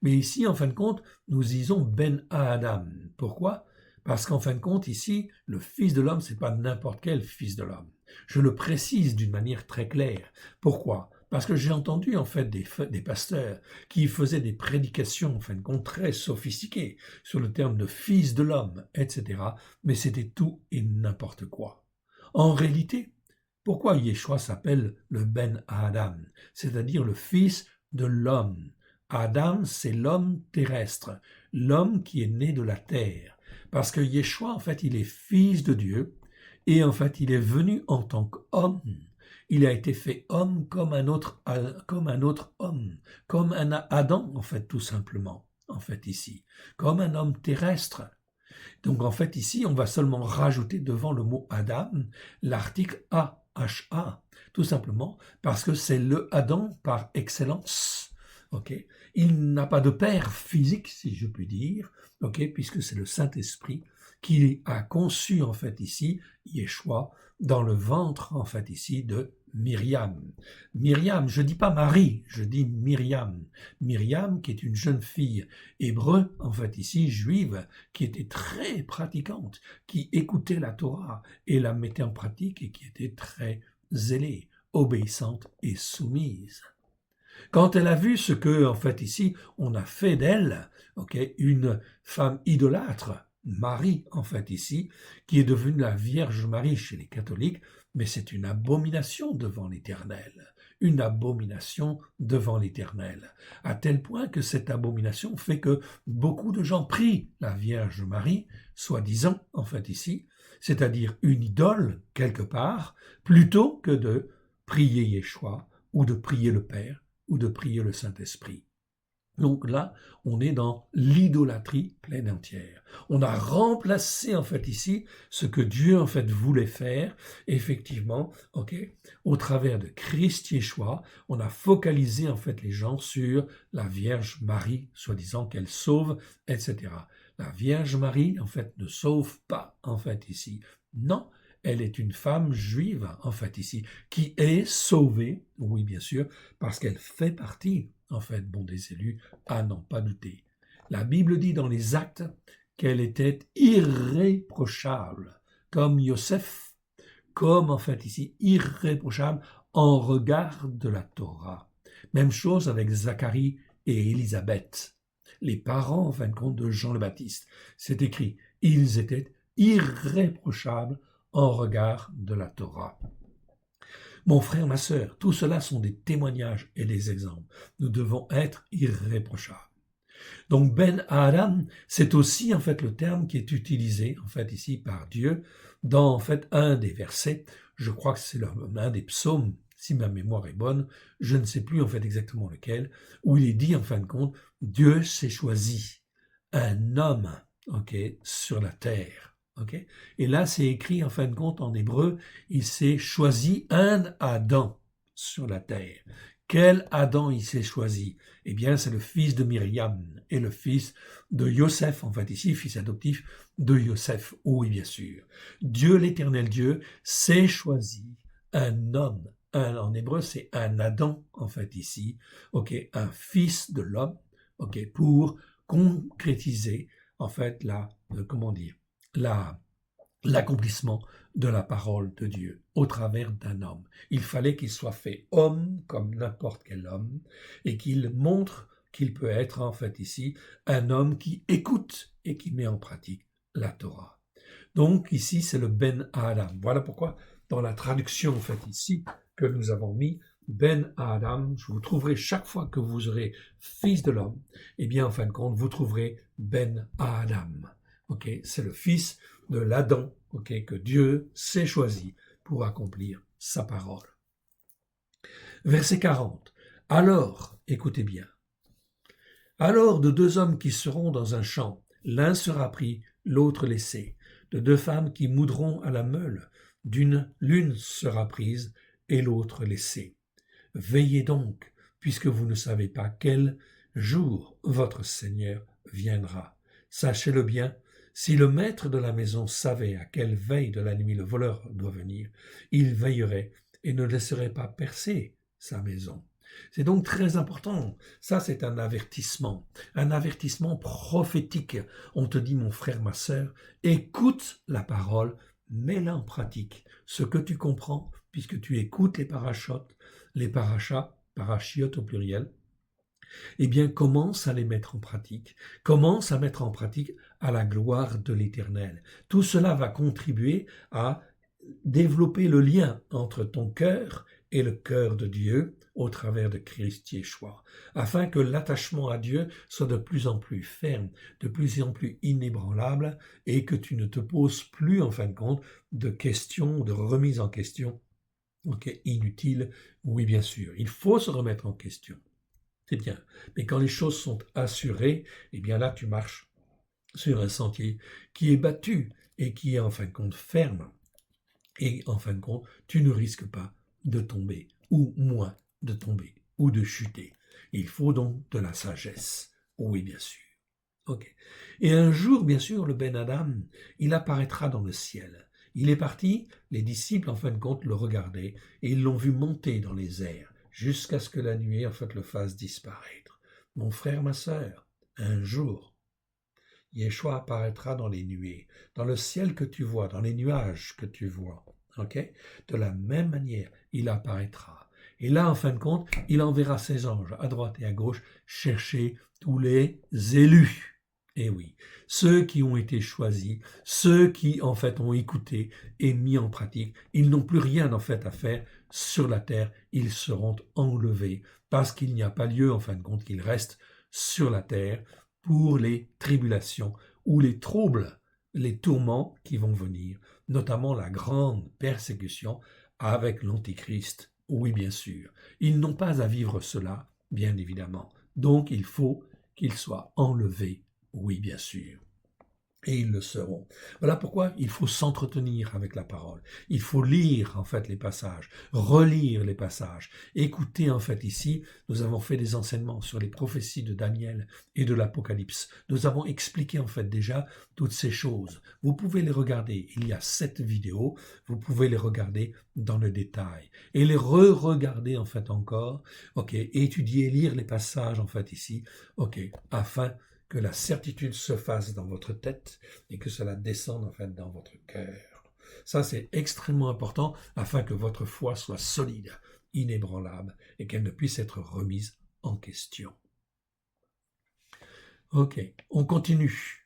Mais ici, en fin de compte, nous disons Ben Adam. Pourquoi? Parce qu'en fin de compte, ici, le Fils de l'homme, c'est pas n'importe quel Fils de l'homme. Je le précise d'une manière très claire. Pourquoi? Parce que j'ai entendu en fait des pasteurs qui faisaient des prédications en fin de compte très sophistiquées sur le terme de Fils de l'homme, etc. Mais c'était tout et n'importe quoi. En réalité, pourquoi Yeshua s'appelle le Ben Adam, c'est-à-dire le Fils de l'homme? Adam, c'est l'homme terrestre, l'homme qui est né de la terre. Parce que Yeshua, en fait, il est fils de Dieu et en fait, il est venu en tant qu'homme. Il a été fait homme comme un autre homme, comme un Adam, en fait, tout simplement, en fait, ici, comme un homme terrestre. Donc, en fait, ici, on va seulement rajouter devant le mot Adam l'article A-H-A, tout simplement parce que c'est le Adam par excellence. Okay? Il n'a pas de père physique, si je puis dire, okay? Puisque c'est le Saint-Esprit qui a conçu, en fait, ici, Yeshua, dans le ventre, en fait, ici, de Myriam. Myriam, je dis pas Marie, je dis Myriam. Myriam, qui est une jeune fille hébreu, en fait, ici, juive, qui était très pratiquante, qui écoutait la Torah et la mettait en pratique et qui était très zélée, obéissante et soumise. Quand elle a vu ce que, en fait, ici, on a fait d'elle, okay, une femme idolâtre, Marie, en fait, ici, qui est devenue la Vierge Marie chez les catholiques, mais c'est une abomination devant l'Éternel. une abomination devant l'Éternel, à tel point que cette abomination fait que beaucoup de gens prient la Vierge Marie, soi-disant, en fait ici, c'est-à-dire une idole quelque part, plutôt que de prier Yeshua, ou de prier le Père, ou de prier le Saint-Esprit. Donc là, on est dans l'idolâtrie pleine entière. On a remplacé en fait ici ce que Dieu en fait voulait faire, effectivement, au travers de Christ Yeshua, on a focalisé en fait les gens sur la Vierge Marie, soi-disant qu'elle sauve, etc. La Vierge Marie en fait ne sauve pas en fait ici. Non, elle est une femme juive en fait ici qui est sauvée, oui bien sûr, parce qu'elle fait partie en fait, des élus, à n'en pas douter. La Bible dit dans les Actes qu'elle était irréprochable, comme Yosef, comme en fait ici, irréprochable en regard de la Torah. Même chose avec Zacharie et Élisabeth, les parents, en fin de compte, de Jean le Baptiste. C'est écrit, ils étaient irréprochables en regard de la Torah. Mon frère, ma sœur, tout cela sont des témoignages et des exemples. Nous devons être irréprochables. Donc Ben Adam, c'est aussi en fait le terme qui est utilisé en fait ici par Dieu dans en fait un des versets. Je crois que c'est un des psaumes, si ma mémoire est bonne, je ne sais plus en fait exactement lequel, où il est dit en fin de compte, Dieu s'est choisi un homme, sur la terre. Et là, c'est écrit en fin de compte en hébreu, il s'est choisi un Adam sur la terre. Quel Adam il s'est choisi? Eh bien, c'est le fils de Myriam et le fils de Yosef, en fait ici, fils adoptif de Yosef. Oui, bien sûr. Dieu, l'éternel Dieu, s'est choisi un homme. En hébreu, c'est un Adam, en fait ici, un fils de l'homme, pour concrétiser, en fait, l'accomplissement de la parole de Dieu au travers d'un homme. Il fallait qu'il soit fait homme comme n'importe quel homme et qu'il montre qu'il peut être en fait ici un homme qui écoute et qui met en pratique la Torah. Donc ici c'est le Ben Adam. Voilà pourquoi dans la traduction en fait ici que nous avons mis Ben Adam, je vous trouverai chaque fois que vous aurez fils de l'homme, eh bien en fin de compte vous trouverez Ben Adam. C'est le fils de l'Adam, que Dieu s'est choisi pour accomplir sa parole. Verset 40. Alors, écoutez bien. Alors de deux hommes qui seront dans un champ, l'un sera pris, l'autre laissé. De deux femmes qui moudront à la meule, l'une sera prise et l'autre laissée. Veillez donc, puisque vous ne savez pas quel jour votre Seigneur viendra. Sachez-le bien, si le maître de la maison savait à quelle veille de la nuit le voleur doit venir, il veillerait et ne laisserait pas percer sa maison. C'est donc très important. Ça, c'est un avertissement prophétique. On te dit, mon frère, ma sœur, écoute la parole, mets-la en pratique. Ce que tu comprends, puisque tu écoutes les parachiotes au pluriel, eh bien, commence à les mettre en pratique. Commence à mettre en pratique à la gloire de l'Éternel. Tout cela va contribuer à développer le lien entre ton cœur et le cœur de Dieu au travers de Christ Yeshua, afin que l'attachement à Dieu soit de plus en plus ferme, de plus en plus inébranlable, et que tu ne te poses plus, en fin de compte, de questions, de remises en question, inutiles. Oui, bien sûr, il faut se remettre en question. C'est bien. Mais quand les choses sont assurées, eh bien là, tu marches sur un sentier qui est battu et qui est en fin de compte ferme. Et en fin de compte, tu ne risques pas de tomber, ou moins de tomber, ou de chuter. Il faut donc de la sagesse. Oui, bien sûr. Et un jour, bien sûr, le Ben Adam, il apparaîtra dans le ciel. Il est parti, les disciples, en fin de compte, le regardaient, et ils l'ont vu monter dans les airs, jusqu'à ce que la nuée, en fait, le fasse disparaître. Mon frère, ma sœur, un jour, Yeshua apparaîtra dans les nuées, dans le ciel que tu vois, dans les nuages que tu vois. De la même manière, il apparaîtra. Et là, en fin de compte, il enverra ses anges à droite et à gauche chercher tous les élus. Et oui, ceux qui ont été choisis, ceux qui en fait ont écouté et mis en pratique, ils n'ont plus rien en fait à faire sur la terre, ils seront enlevés, parce qu'il n'y a pas lieu, en fin de compte, qu'ils restent sur la terre pour les tribulations ou les troubles, les tourments qui vont venir, notamment la grande persécution avec l'Antichrist. Oui, bien sûr. Ils n'ont pas à vivre cela, bien évidemment. Donc, il faut qu'ils soient enlevés. Oui, bien sûr. Et ils le seront. Voilà pourquoi il faut s'entretenir avec la parole. Il faut lire en fait les passages, relire les passages, écouter en fait ici. Nous avons fait des enseignements sur les prophéties de Daniel et de l'Apocalypse. Nous avons expliqué en fait déjà toutes ces choses. Vous pouvez les regarder. Il y a 7 vidéos. Vous pouvez les regarder dans le détail et les re-regarder en fait encore. Ok, étudier, lire les passages en fait ici. Ok, afin que la certitude se fasse dans votre tête et que cela descende en fait dans votre cœur. Ça, c'est extrêmement important afin que votre foi soit solide, inébranlable et qu'elle ne puisse être remise en question. Ok, on continue.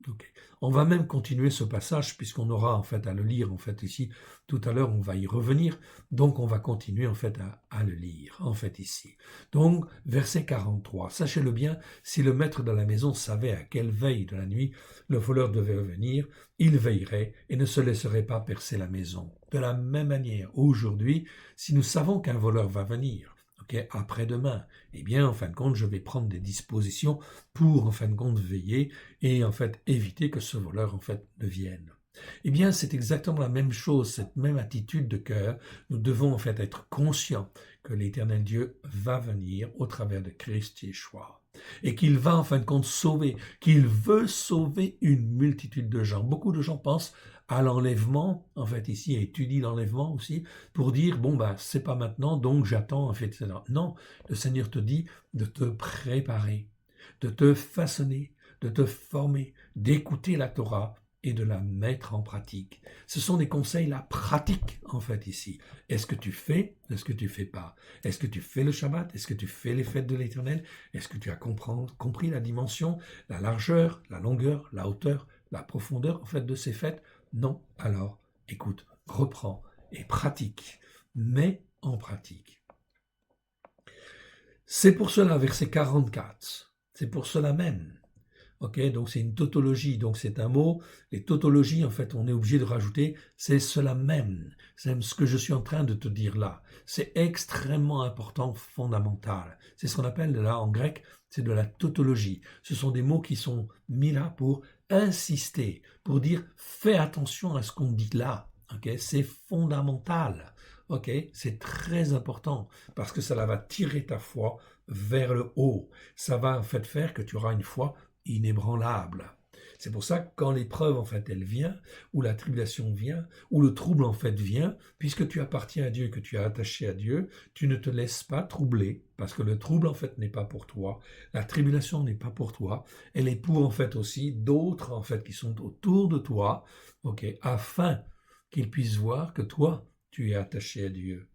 Okay. On va même continuer ce passage puisqu'on aura en fait à le lire en fait ici. Tout à l'heure, on va y revenir. Donc, on va continuer en fait à le lire en fait ici. Donc, verset 43. Sachez-le bien, si le maître de la maison savait à quelle veille de la nuit le voleur devait venir, il veillerait et ne se laisserait pas percer la maison. De la même manière, aujourd'hui, si nous savons qu'un voleur va venir, après-demain, eh bien, en fin de compte, je vais prendre des dispositions pour, en fin de compte, veiller et, en fait, éviter que ce voleur, en fait, ne vienne. Eh bien, c'est exactement la même chose, cette même attitude de cœur. Nous devons, en fait, être conscients que l'Éternel Dieu va venir au travers de Christ Yeshua et qu'il va, en fin de compte, sauver, qu'il veut sauver une multitude de gens. Beaucoup de gens pensent à l'enlèvement, en fait, ici, étudie l'enlèvement aussi, pour dire, bon, bah, c'est pas maintenant, donc j'attends, en fait, etc. Non, le Seigneur te dit de te préparer, de te façonner, de te former, d'écouter la Torah et de la mettre en pratique. Ce sont des conseils, la pratique, en fait, ici. Est-ce que tu fais? Est-ce que tu fais pas? Est-ce que tu fais le Shabbat? Est-ce que tu fais les fêtes de l'Éternel? Est-ce que tu as compris la dimension, la largeur, la longueur, la hauteur, la profondeur, en fait, de ces fêtes? Non, alors, écoute, reprends et pratique, mets en pratique. C'est pour cela, verset 44, c'est pour cela même. Ok, donc c'est une tautologie, donc c'est un mot. Les tautologies, en fait, on est obligé de rajouter, c'est cela même. C'est ce que je suis en train de te dire là. C'est extrêmement important, fondamental. C'est ce qu'on appelle là en grec, c'est de la tautologie. Ce sont des mots qui sont mis là pour insister, pour dire fais attention à ce qu'on dit là. Ok, c'est fondamental. Ok, c'est très important parce que ça va tirer ta foi vers le haut. Ça va en fait faire que tu auras une foi inébranlable. C'est pour ça que quand l'épreuve en fait elle vient, ou la tribulation vient, ou le trouble en fait vient, puisque tu appartiens à Dieu et que tu es attaché à Dieu, tu ne te laisses pas troubler, parce que le trouble en fait n'est pas pour toi, la tribulation n'est pas pour toi, elle est pour en fait aussi d'autres en fait qui sont autour de toi, afin qu'ils puissent voir que toi tu es attaché à Dieu.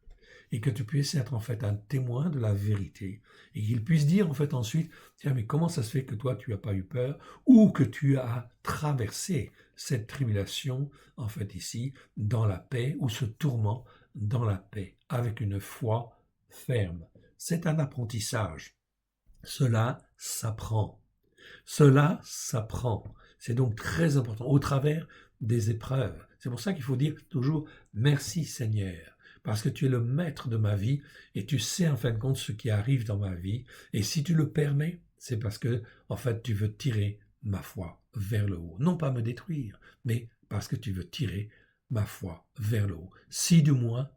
Et que tu puisses être en fait un témoin de la vérité. Et qu'il puisse dire en fait ensuite, tiens, mais comment ça se fait que toi tu n'as pas eu peur ou que tu as traversé cette tribulation en fait ici dans la paix ou ce tourment dans la paix avec une foi ferme. C'est un apprentissage. Cela s'apprend. Cela s'apprend. C'est donc très important au travers des épreuves. C'est pour ça qu'il faut dire toujours merci Seigneur. Parce que tu es le maître de ma vie et tu sais en fin de compte ce qui arrive dans ma vie. Et si tu le permets, c'est parce que en fait tu veux tirer ma foi vers le haut. Non pas me détruire, mais parce que tu veux tirer ma foi vers le haut. Si du moins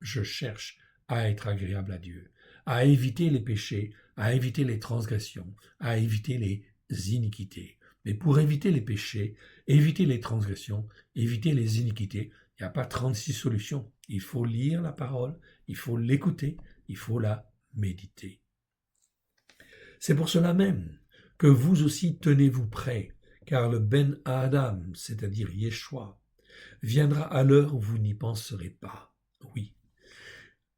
je cherche à être agréable à Dieu, à éviter les péchés, à éviter les transgressions, à éviter les iniquités. Mais pour éviter les péchés, éviter les transgressions, éviter les iniquités, il n'y a pas 36 solutions. Il faut lire la parole, il faut l'écouter, il faut la méditer. C'est pour cela même que vous aussi tenez-vous prêts, car le Ben Adam, c'est-à-dire Yeshua, viendra à l'heure où vous n'y penserez pas. Oui.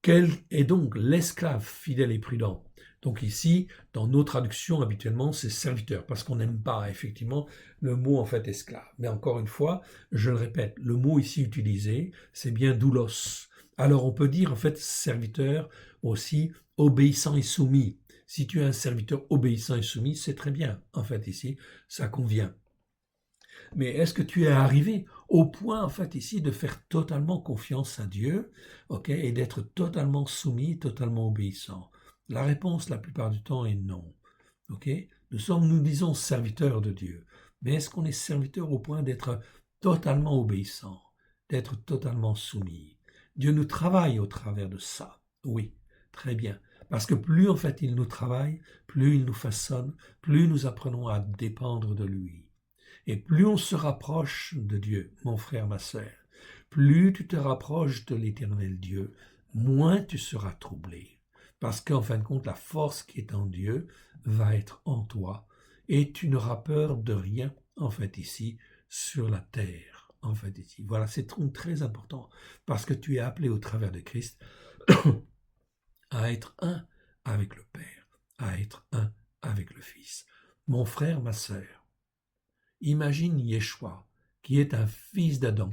Quel est donc l'esclave fidèle et prudent? Donc ici, dans nos traductions, habituellement, c'est serviteur, parce qu'on n'aime pas, effectivement, le mot, en fait, esclave. Mais encore une fois, je le répète, le mot ici utilisé, c'est bien doulos. Alors on peut dire en fait serviteur aussi obéissant et soumis. Si tu es un serviteur obéissant et soumis, c'est très bien. En fait ici, ça convient. Mais est-ce que tu es arrivé au point en fait ici de faire totalement confiance à Dieu, ok, et d'être totalement soumis, totalement obéissant? La réponse la plupart du temps est non. Ok, nous disons serviteurs de Dieu, mais est-ce qu'on est serviteur au point d'être totalement obéissant, d'être totalement soumis? Dieu nous travaille au travers de ça. Oui, très bien. Parce que plus en fait il nous travaille, plus il nous façonne, plus nous apprenons à dépendre de lui. Et plus on se rapproche de Dieu, mon frère, ma sœur, plus tu te rapproches de l'Éternel Dieu, moins tu seras troublé. Parce qu'en fin de compte, la force qui est en Dieu va être en toi et tu n'auras peur de rien, en fait, ici, sur la terre. En fait, ici. Voilà, c'est très important parce que tu es appelé au travers de Christ à être un avec le Père, à être un avec le Fils. Mon frère, ma sœur, imagine Yeshua, qui est un fils d'Adam,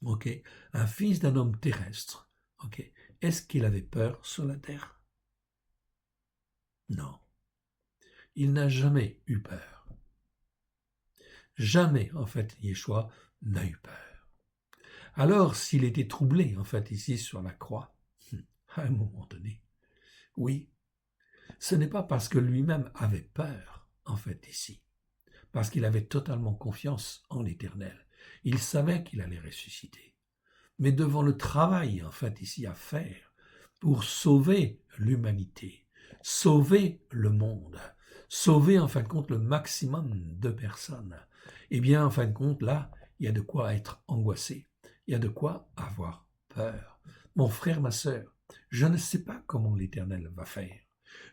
ok, un fils d'un homme terrestre, ok. Est-ce qu'il avait peur sur la terre? Non, il n'a jamais eu peur. Jamais, en fait, Yeshua n'a eu peur. Alors, s'il était troublé, en fait, ici sur la croix, à un moment donné, oui, ce n'est pas parce que lui-même avait peur, en fait, ici, parce qu'il avait totalement confiance en l'Éternel. Il savait qu'il allait ressusciter. Mais devant le travail, en fait, ici à faire pour sauver l'humanité, sauver le monde, sauver, en fin de compte, le maximum de personnes, eh bien, en fin de compte, là, il y a de quoi être angoissé, il y a de quoi avoir peur. Mon frère, ma sœur, je ne sais pas comment l'Éternel va faire.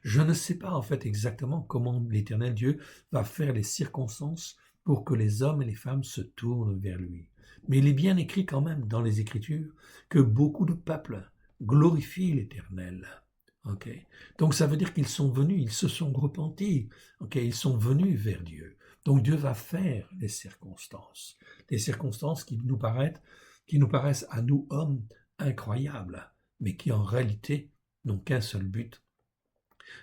Je ne sais pas, en fait, exactement comment l'Éternel Dieu va faire les circonstances pour que les hommes et les femmes se tournent vers lui. Mais il est bien écrit quand même dans les Écritures que beaucoup de peuples glorifient l'Éternel. Okay. Donc ça veut dire qu'ils sont venus, ils se sont repentis, okay. Ils sont venus vers Dieu. Donc Dieu va faire les circonstances qui nous paraissent à nous hommes incroyables, mais qui en réalité n'ont qu'un seul but,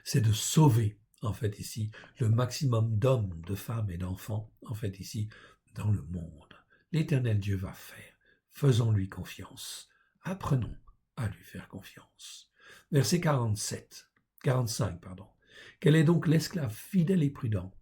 c'est de sauver en fait ici le maximum d'hommes, de femmes et d'enfants en fait ici dans le monde. L'Éternel Dieu va faire. Faisons-lui confiance. Apprenons à lui faire confiance. Verset 45, pardon. Quel est donc l'esclave fidèle et prudent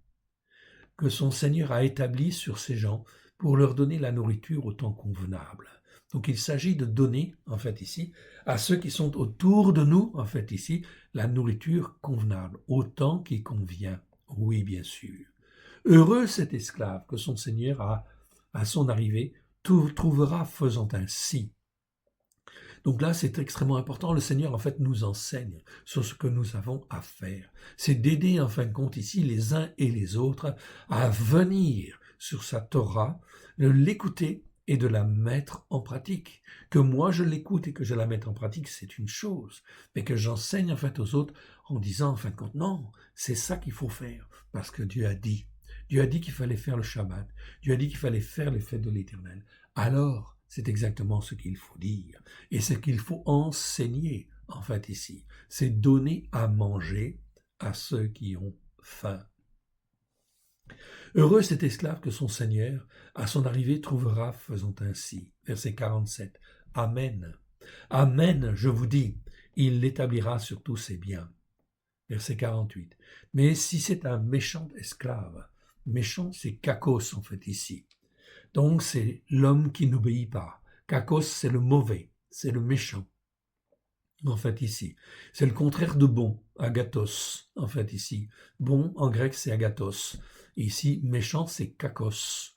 que son Seigneur a établi sur ses gens pour leur donner la nourriture au temps convenable? Donc il s'agit de donner, en fait ici, à ceux qui sont autour de nous, en fait ici, la nourriture convenable, au temps qui convient. Oui, bien sûr. Heureux cet esclave que son Seigneur à son arrivée, trouvera faisant ainsi. Donc là, c'est extrêmement important. Le Seigneur, en fait, nous enseigne sur ce que nous avons à faire. C'est d'aider, en fin de compte, ici, les uns et les autres à venir sur sa Torah, de l'écouter et de la mettre en pratique. Que moi, je l'écoute et que je la mette en pratique, c'est une chose. Mais que j'enseigne, en fait, aux autres en disant, en fin de compte, non, c'est ça qu'il faut faire. Parce que Dieu a dit. Dieu a dit qu'il fallait faire le Shabbat. Dieu a dit qu'il fallait faire les fêtes de l'Éternel. Alors, c'est exactement ce qu'il faut dire. Et ce qu'il faut enseigner, en fait, ici, c'est donner à manger à ceux qui ont faim. Heureux cet esclave que son Seigneur, à son arrivée, trouvera faisant ainsi. Verset 47. Amen. Amen, je vous dis, il l'établira sur tous ses biens. Verset 48. Mais si c'est un méchant esclave, méchant, c'est kakos, en fait, ici. Donc, c'est l'homme qui n'obéit pas. Kakos, c'est le mauvais, c'est le méchant. En fait, ici. C'est le contraire de bon, agathos, en fait, ici. Bon, en grec, c'est agathos. Ici, méchant, c'est kakos.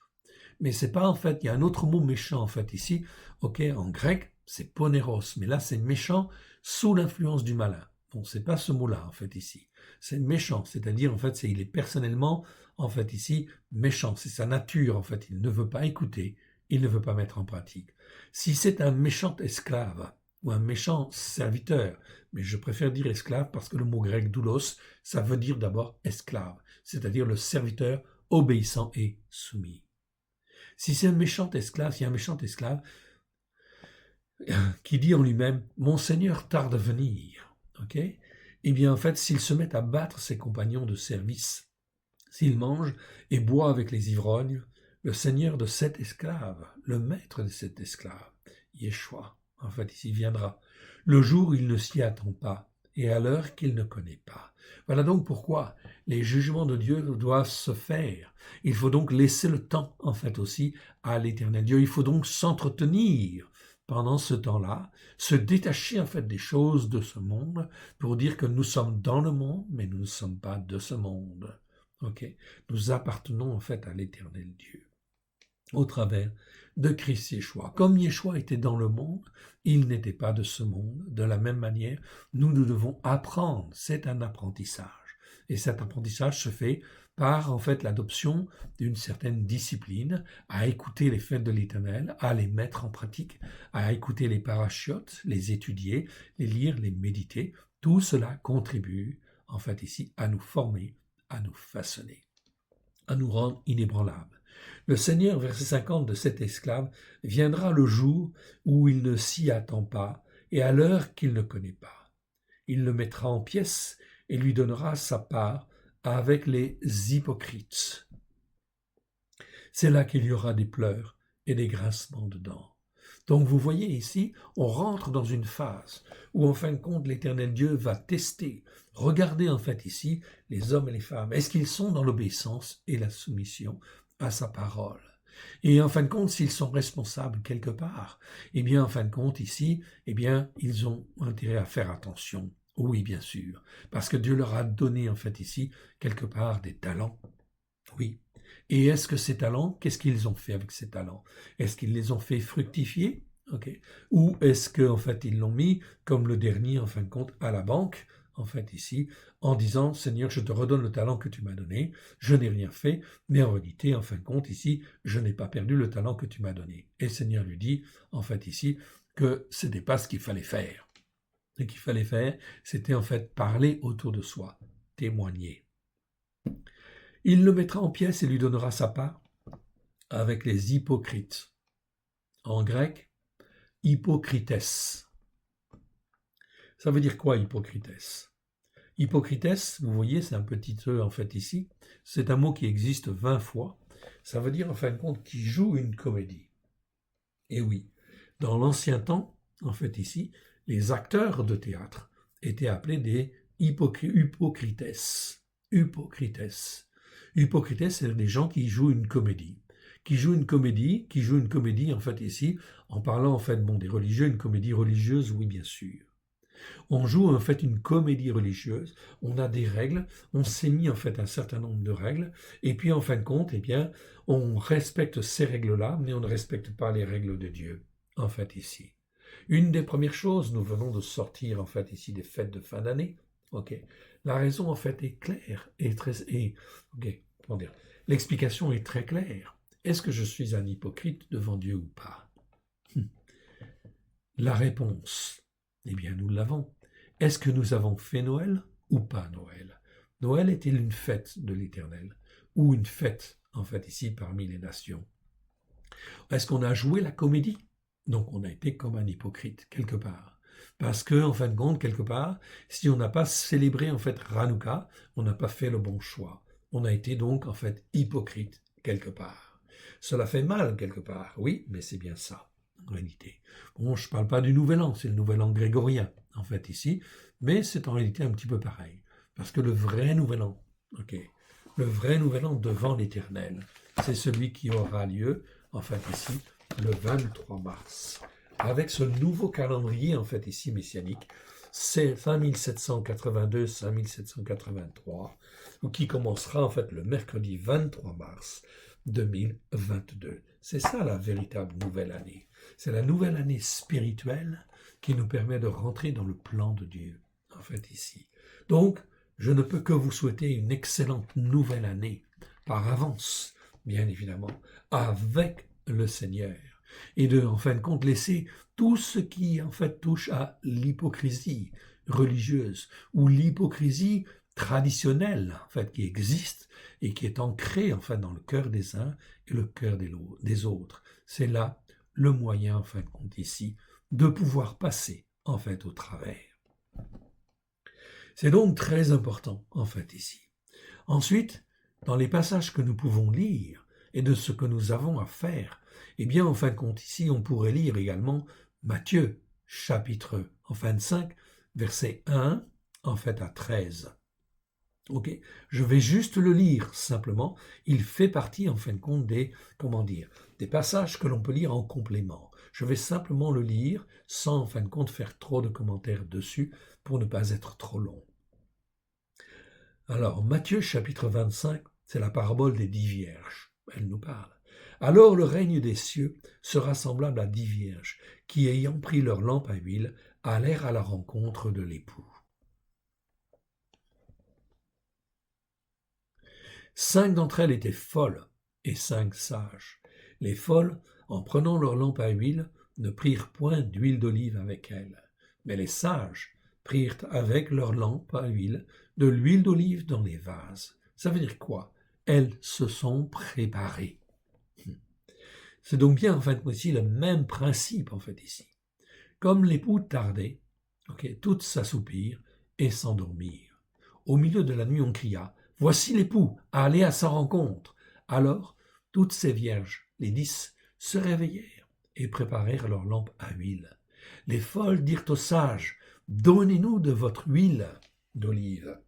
Mais c'est pas, en fait, il y a un autre mot méchant, en fait, ici. Ok, en grec, c'est poneros. Mais là, c'est méchant sous l'influence du malin. Bon, c'est pas ce mot-là, en fait, ici. C'est méchant, c'est-à-dire, en fait, il est personnellement, en fait, ici, méchant. C'est sa nature, en fait. Il ne veut pas écouter, il ne veut pas mettre en pratique. Si c'est un méchant esclave, ou un méchant serviteur, mais je préfère dire esclave parce que le mot grec doulos, ça veut dire d'abord esclave, c'est-à-dire le serviteur obéissant et soumis. Si c'est un méchant esclave, qui dit en lui-même « Mon Seigneur tarde à venir ». Okay? Eh bien, en fait, s'il se met à battre ses compagnons de service, s'il mange et boit avec les ivrognes, le Seigneur de cet esclave, le maître de cet esclave, Yeshua, en fait, ici viendra, le jour où il ne s'y attend pas et à l'heure qu'il ne connaît pas. Voilà donc pourquoi les jugements de Dieu doivent se faire. Il faut donc laisser le temps, en fait, aussi à l'Éternel Dieu. Il faut donc s'entretenir pendant ce temps-là, se détacher, en fait, des choses de ce monde pour dire que nous sommes dans le monde, mais nous ne sommes pas de ce monde. Okay. Nous appartenons, en fait, à l'Éternel Dieu au travers de Christ Yeshua. Comme Yeshua était dans le monde, il n'était pas de ce monde. De la même manière, nous devons apprendre. C'est un apprentissage. Et cet apprentissage se fait par, en fait, l'adoption d'une certaine discipline, à écouter les fêtes de l'Éternel, à les mettre en pratique, à écouter les parachiotes, les étudier, les lire, les méditer. Tout cela contribue, en fait, ici, à nous former, à nous façonner, à nous rendre inébranlables. Le Seigneur, verset 50 de cet esclave, viendra le jour où il ne s'y attend pas et à l'heure qu'il ne connaît pas. Il le mettra en pièces et lui donnera sa part avec les hypocrites. C'est là qu'il y aura des pleurs et des grincements de dents. Donc vous voyez ici, on rentre dans une phase où en fin de compte l'Éternel Dieu va tester. Regardez en fait ici les hommes et les femmes. Est-ce qu'ils sont dans l'obéissance et la soumission à sa parole? Et en fin de compte, s'ils sont responsables quelque part, eh bien en fin de compte ici, eh bien ils ont intérêt à faire attention. Oui, bien sûr, parce que Dieu leur a donné en fait ici quelque part des talents. Oui. Et est-ce que ces talents, qu'est-ce qu'ils ont fait avec ces talents? Est-ce qu'ils les ont fait fructifier? Okay. Ou est-ce qu'en fait ils l'ont mis, comme le dernier en fin de compte, à la banque, en fait ici, en disant « Seigneur, je te redonne le talent que tu m'as donné, je n'ai rien fait, mais en réalité, en fin de compte ici, je n'ai pas perdu le talent que tu m'as donné. » Et le Seigneur lui dit, en fait ici, que ce n'était pas ce qu'il fallait faire. Ce qu'il fallait faire, c'était en fait parler autour de soi, témoigner. Il le mettra en pièces et lui donnera sa part avec les hypocrites. En grec, hypocrites. Ça veut dire quoi, hypocrites? Hypocrites, vous voyez, c'est un petit E en fait ici. C'est un mot qui existe 20 fois. Ça veut dire en fin de compte qui joue une comédie. Et oui, dans l'ancien temps, en fait ici, les acteurs de théâtre étaient appelés des hypocrites. Hypocrites. Hypocrites, c'est des gens qui jouent une comédie. Qui jouent une comédie, en fait, ici, en parlant, en fait, bon, des religieux, une comédie religieuse, oui, bien sûr. On joue, en fait, une comédie religieuse, on a des règles, on s'est mis, en fait, un certain nombre de règles, et puis, en fin de compte, eh bien, on respecte ces règles-là, mais on ne respecte pas les règles de Dieu, en fait, ici. Une des premières choses, nous venons de sortir, en fait, ici, des fêtes de fin d'année, ok. La raison, en fait, est claire, comment dire, l'explication est très claire. Est-ce que je suis un hypocrite devant Dieu ou pas? La réponse, eh bien, nous l'avons. Est-ce que nous avons fait Noël ou pas Noël? Noël est-il une fête de l'Éternel ou une fête, en fait, ici, parmi les nations? Est-ce qu'on a joué la comédie? Donc, on a été comme un hypocrite, quelque part. Parce que, en fin de compte, quelque part, si on n'a pas célébré, en fait, Hanouka, on n'a pas fait le bon choix. On a été donc, en fait, hypocrite, quelque part. Cela fait mal, quelque part, oui, mais c'est bien ça, en réalité. Bon, je ne parle pas du Nouvel An, c'est le Nouvel An grégorien, en fait, ici, mais c'est en réalité un petit peu pareil. Parce que le vrai Nouvel An, le vrai Nouvel An devant l'Éternel, c'est celui qui aura lieu, en fait, ici, le 23 mars. Avec ce nouveau calendrier, en fait, ici, messianique, c'est 5782-5783, qui commencera, en fait, le mercredi 23 mars 2022. C'est ça, la véritable nouvelle année. C'est la nouvelle année spirituelle qui nous permet de rentrer dans le plan de Dieu, en fait, ici. Donc, je ne peux que vous souhaiter une excellente nouvelle année, par avance, bien évidemment, avec le Seigneur, et de, en fin de compte, laisser tout ce qui, en fait, touche à l'hypocrisie religieuse ou l'hypocrisie traditionnelle, en fait, qui existe et qui est ancrée, en fait, dans le cœur des uns et le cœur des autres. C'est là le moyen, en fin de compte, ici, de pouvoir passer en fait au travers. C'est donc très important en fait ici. Ensuite, dans les passages que nous pouvons lire et de ce que nous avons à faire, eh bien en fin de compte ici on pourrait lire également Matthieu chapitre 5 verset 1 en fait à 13. Ok, je vais juste le lire simplement. Il fait partie en fin de compte des passages que l'on peut lire en complément. Je vais simplement le lire sans en fin de compte faire trop de commentaires dessus pour ne pas être trop long. Alors Matthieu chapitre 25, c'est la parabole des 10 vierges. Elle nous parle. Alors le règne des cieux sera semblable à 10 vierges qui, ayant pris leur lampe à huile, allèrent à la rencontre de l'époux. 5 d'entre elles étaient folles et 5 sages. Les folles, en prenant leur lampe à huile, ne prirent point d'huile d'olive avec elles. Mais les sages prirent avec leur lampe à huile de l'huile d'olive dans les vases. Ça veut dire quoi? Elles se sont préparées. C'est donc bien en fait aussi le même principe en fait ici. Comme l'époux tardait, toutes s'assoupirent et s'endormirent. Au milieu de la nuit on cria: voici l'époux, allez à sa rencontre. Alors toutes ces vierges, les 10, se réveillèrent et préparèrent leurs lampes à huile. Les folles dirent aux sages: donnez-nous de votre huile d'olive,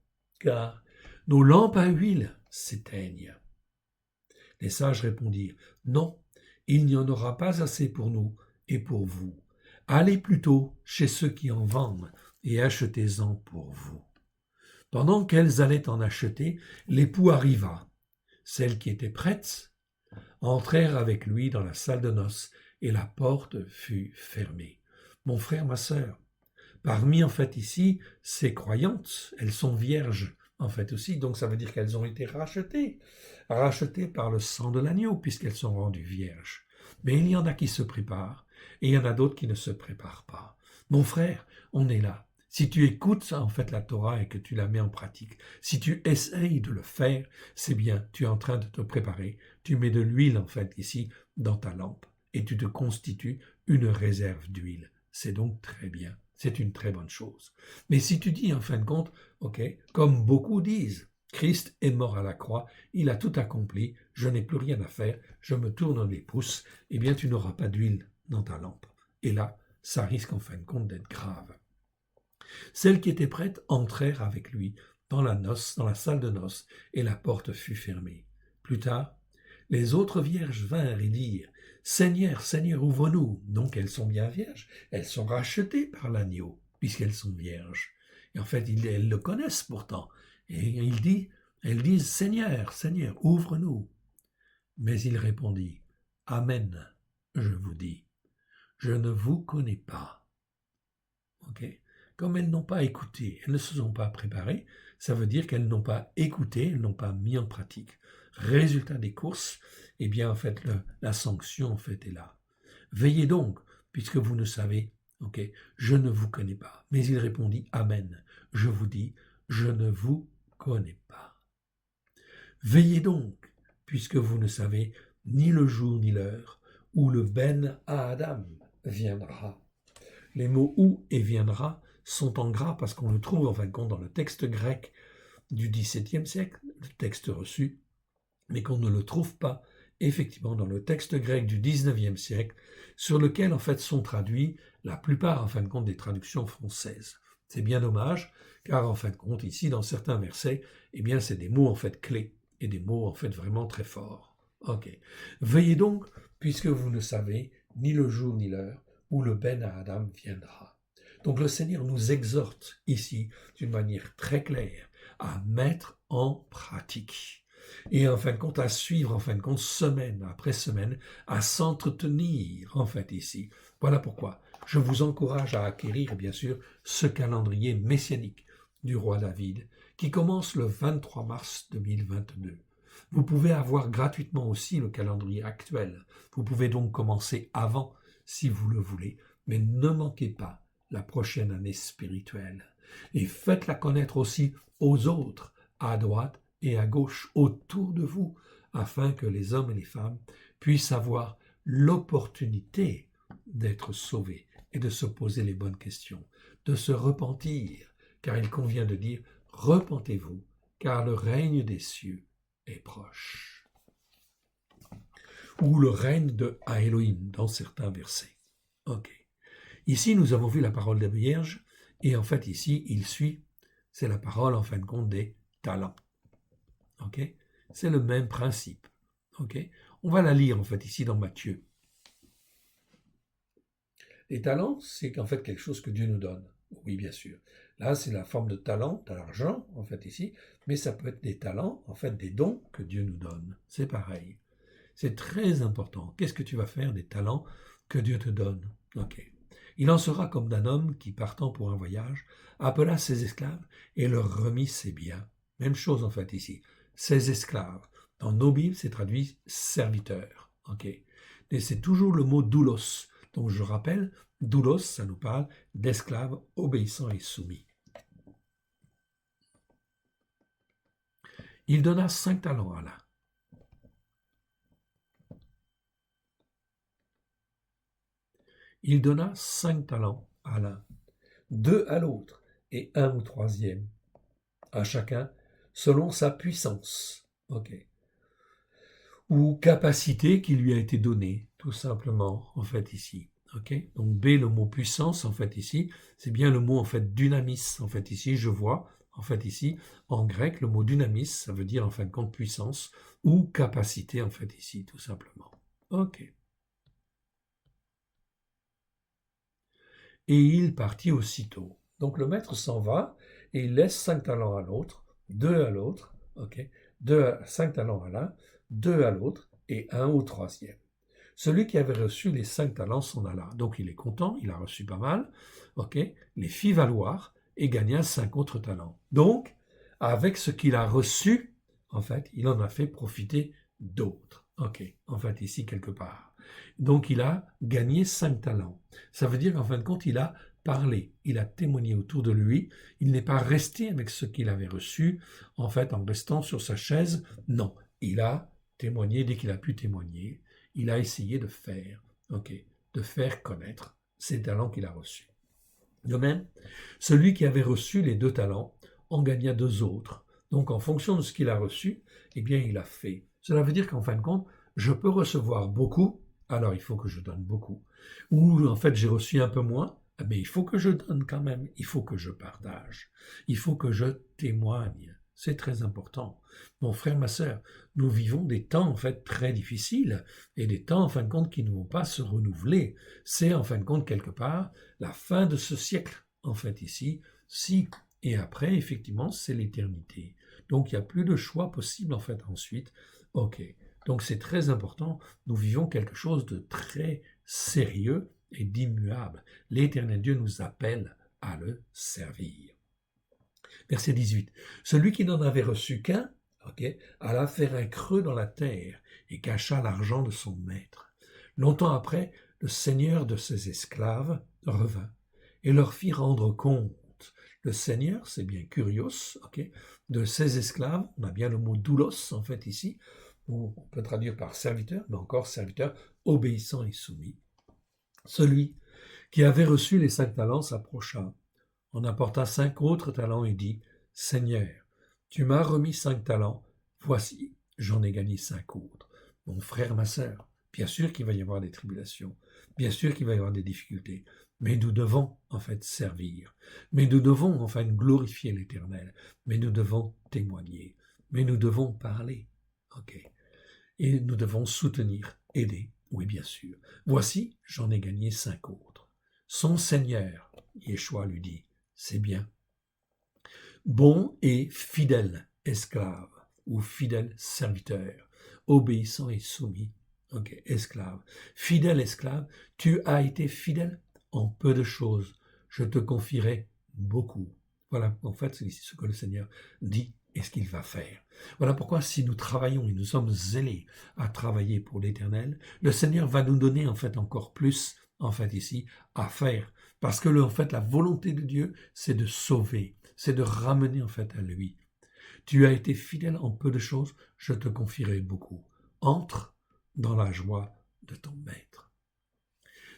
car nos lampes à huile s'éteignent. Les sages répondirent: non, il n'y en aura pas assez pour nous et pour vous. Allez plutôt chez ceux qui en vendent et achetez-en pour vous. Pendant qu'elles allaient en acheter, l'époux arriva. Celles qui étaient prêtes entrèrent avec lui dans la salle de noces et la porte fut fermée. Mon frère, ma sœur, parmi en fait ici ces croyantes, elles sont vierges en fait aussi, donc ça veut dire qu'elles ont été rachetées par le sang de l'agneau puisqu'elles sont rendues vierges. Mais il y en a qui se préparent et il y en a d'autres qui ne se préparent pas. Mon frère, on est là. Si tu écoutes en fait la Torah et que tu la mets en pratique, si tu essayes de le faire, c'est bien, tu es en train de te préparer, tu mets de l'huile en fait ici dans ta lampe et tu te constitues une réserve d'huile. C'est donc très bien, c'est une très bonne chose. Mais si tu dis en fin de compte, comme beaucoup disent, Christ est mort à la croix, il a tout accompli, je n'ai plus rien à faire, je me tourne les pouces, eh bien tu n'auras pas d'huile dans ta lampe. Et là, ça risque en fin de compte d'être grave. Celles qui étaient prêtes entrèrent avec lui dans la salle de noces, et la porte fut fermée. Plus tard, les autres vierges vinrent et dirent: Seigneur, Seigneur, ouvre-nous. Donc elles sont bien vierges, elles sont rachetées par l'agneau, puisqu'elles sont vierges. Et en fait, elles le connaissent pourtant. Et elles disent: Seigneur, Seigneur, ouvre-nous. Mais il répondit: Amen, je vous dis, je ne vous connais pas. Comme elles n'ont pas écouté, elles ne se sont pas préparées, ça veut dire qu'elles n'ont pas écouté, elles n'ont pas mis en pratique. Résultat des courses, eh bien en fait la sanction en fait est là. Veillez donc, puisque vous ne savez, je ne vous connais pas. Mais il répondit: Amen, je vous dis, je ne vous connais pas. Veillez donc, puisque vous ne savez ni le jour ni l'heure où le Ben Adam viendra. Les mots où et viendra sont en gras parce qu'on le trouve en fin de compte dans le texte grec du XVIIe siècle, le texte reçu, mais qu'on ne le trouve pas effectivement dans le texte grec du XIXe siècle, sur lequel en fait sont traduits la plupart en fin de compte des traductions françaises. C'est bien dommage, car en fin de compte ici dans certains versets, eh bien c'est des mots en fait clés et des mots en fait vraiment très forts. Veillez donc, puisque vous ne savez ni le jour ni l'heure où le Ben Adam viendra. Donc le Seigneur nous exhorte ici d'une manière très claire à mettre en pratique et en fin de compte à suivre en fin de compte semaine après semaine, à s'entretenir en fait ici. Voilà pourquoi je vous encourage à acquérir bien sûr ce calendrier messianique du roi David qui commence le 23 mars 2022. Vous pouvez avoir gratuitement aussi le calendrier actuel. Vous pouvez donc commencer avant si vous le voulez, mais ne manquez pas la prochaine année spirituelle. Et faites-la connaître aussi aux autres, à droite et à gauche, autour de vous, afin que les hommes et les femmes puissent avoir l'opportunité d'être sauvés et de se poser les bonnes questions, de se repentir, car il convient de dire « Repentez-vous, car le règne des cieux est proche. » Ou le règne de Elohim dans certains versets. Ok. Ici, nous avons vu la parole des vierges, et en fait, ici, il suit, c'est la parole, en fin de compte, des talents. Ok. C'est le même principe. Ok. On va la lire, en fait, ici dans Matthieu. Les talents, c'est en fait quelque chose que Dieu nous donne. Oui, bien sûr. Là, c'est la forme de talent, de l'argent, en fait, ici, mais ça peut être des talents, en fait, des dons que Dieu nous donne. C'est pareil. C'est très important. Qu'est-ce que tu vas faire des talents que Dieu te donne? Ok. Il en sera comme d'un homme qui, partant pour un voyage, appela ses esclaves et leur remit ses biens. Même chose, en fait, ici. Ses esclaves. Dans nos Bibles, c'est traduit serviteurs. Ok. Et c'est toujours le mot doulos. Donc, je rappelle, doulos, ça nous parle d'esclaves obéissants et soumis. Il donna 5 talents à l'un. Il donna 5 talents à l'un, 2 à l'autre et 1 au troisième, à chacun selon sa puissance, ou capacité qui lui a été donnée, tout simplement, en fait, ici. Donc B, le mot puissance, en fait, ici, c'est bien le mot, en fait, dynamis, en fait, ici, je vois, en fait, ici, en grec, le mot dynamis, ça veut dire, en fin de compte, puissance, ou capacité, en fait, ici, tout simplement. Et il partit aussitôt. Donc le maître s'en va et il laisse 5 talents à l'autre, 2 à l'autre, 5 talents à l'un, 2 à l'autre et 1 au troisième. Celui qui avait reçu les 5 talents s'en alla. Donc il est content, il a reçu pas mal, les fit valoir et gagna 5 autres talents. Donc, avec ce qu'il a reçu, en fait, il en a fait profiter d'autres. En fait, ici quelque part. Donc il a gagné 5 talents. Ça veut dire qu'en fin de compte, il a parlé, il a témoigné autour de lui, il n'est pas resté avec ce qu'il avait reçu, en fait, en restant sur sa chaise. Non, il a témoigné dès qu'il a pu témoigner, il a essayé de faire, de faire connaître ces talents qu'il a reçus. De même, celui qui avait reçu les 2 talents en gagna 2 autres. Donc en fonction de ce qu'il a reçu, eh bien il a fait. Cela veut dire qu'en fin de compte, je peux recevoir beaucoup, alors il faut que je donne beaucoup. Ou en fait j'ai reçu un peu moins, mais il faut que je donne quand même, il faut que je partage, il faut que je témoigne. C'est très important. Mon frère, ma sœur, nous vivons des temps en fait très difficiles et des temps en fin de compte qui ne vont pas se renouveler. C'est en fin de compte quelque part la fin de ce siècle en fait ici, si et après effectivement c'est l'éternité. Donc il n'y a plus de choix possible en fait ensuite. Donc c'est très important, nous vivons quelque chose de très sérieux et d'immuable. L'Éternel Dieu nous appelle à le servir. Verset 18. Celui qui n'en avait reçu qu'un, alla faire un creux dans la terre et cacha l'argent de son maître. Longtemps après, le seigneur de ses esclaves revint et leur fit rendre compte. Le seigneur, c'est bien Kurios, de ses esclaves, on a bien le mot doulos en fait ici, ou on peut traduire par serviteur, mais encore serviteur obéissant et soumis. Celui qui avait reçu les 5 talents s'approcha, en apporta 5 autres talents et dit, « Seigneur, tu m'as remis 5 talents, voici, j'en ai gagné 5 autres. » Mon frère, ma sœur, bien sûr qu'il va y avoir des tribulations, bien sûr qu'il va y avoir des difficultés, mais nous devons en fait servir, mais nous devons en fait glorifier l'Éternel, mais nous devons témoigner, mais nous devons parler, et nous devons soutenir, aider, oui bien sûr. Voici, j'en ai gagné 5 autres. Son Seigneur, Yeshua lui dit, c'est bien. Bon et fidèle esclave ou fidèle serviteur, obéissant et soumis. Esclave. Fidèle esclave, tu as été fidèle en peu de choses. Je te confierai beaucoup. Voilà, en fait, c'est ce que le Seigneur dit et ce qu'il va faire. Voilà pourquoi si nous travaillons et nous sommes zélés à travailler pour l'Éternel, le Seigneur va nous donner en fait encore plus, en fait ici, à faire. Parce que en fait, la volonté de Dieu, c'est de sauver, c'est de ramener en fait à lui. Tu as été fidèle en peu de choses, je te confierai beaucoup. Entre dans la joie de ton maître.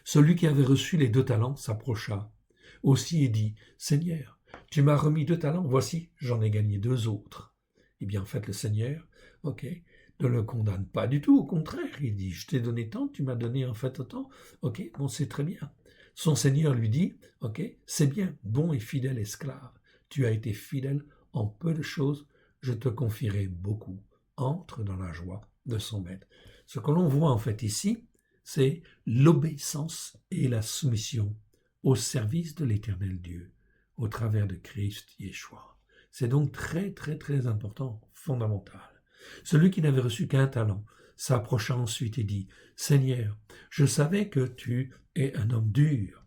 Celui qui avait reçu les 2 talents s'approcha aussi et dit, « Seigneur, tu m'as remis 2 talents, voici, j'en ai gagné 2 autres. » Eh bien, en fait, le Seigneur, ne le condamne pas du tout, au contraire, il dit, « Je t'ai donné tant, tu m'as donné en fait autant, bon, c'est très bien. » Son Seigneur lui dit, « C'est bien, bon et fidèle esclave, tu as été fidèle en peu de choses, je te confierai beaucoup. Entre dans la joie de son maître. » Ce que l'on voit en fait ici, c'est l'obéissance et la soumission au service de l'Éternel Dieu, au travers de Christ Yeshua. C'est donc très, très, très important, fondamental. Celui qui n'avait reçu qu'un talent s'approcha ensuite et dit, « Seigneur, je savais que tu es un homme dur,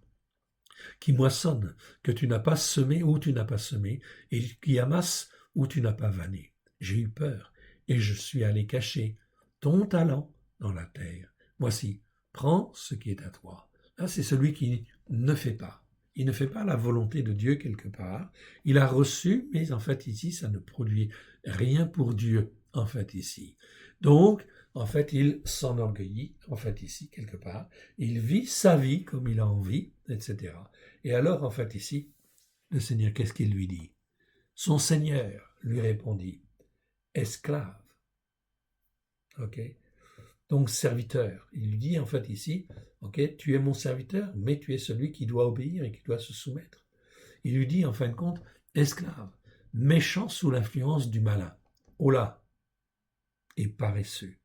qui moissonne, que tu n'as pas semé où tu n'as pas semé, et qui amasse où tu n'as pas vanné. J'ai eu peur, et je suis allé cacher ton talent dans la terre. Voici, prends ce qui est à toi. » Là, c'est celui qui ne fait pas. Il ne fait pas la volonté de Dieu quelque part. Il a reçu, mais en fait ici, ça ne produit rien pour Dieu, en fait ici. Donc, en fait, il s'enorgueillit, en fait ici, quelque part. Il vit sa vie comme il a envie, etc. Et alors, en fait ici, le Seigneur, qu'est-ce qu'il lui dit? Son Seigneur lui répondit, esclave. Donc, serviteur. Il lui dit, en fait, ici, tu es mon serviteur, mais tu es celui qui doit obéir et qui doit se soumettre. Il lui dit, en fin de compte, esclave, méchant sous l'influence du malin. Oh là! Et paresseux.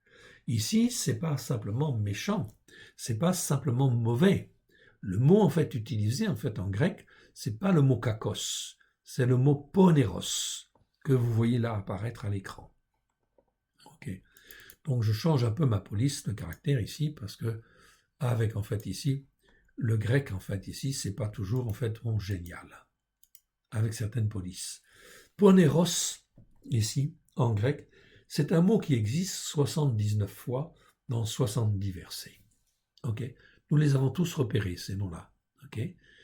Ici, c'est pas simplement méchant, c'est pas simplement mauvais. Le mot, en fait, utilisé, en fait, en grec, c'est pas le mot kakos, c'est le mot poneros, que vous voyez là apparaître à l'écran. Donc je change un peu ma police de caractère ici parce que avec en fait ici le grec en fait ici c'est pas toujours en fait génial avec certaines polices. Poneros ici en grec c'est un mot qui existe 79 fois dans 70 versets. Nous les avons tous repérés ces noms-là.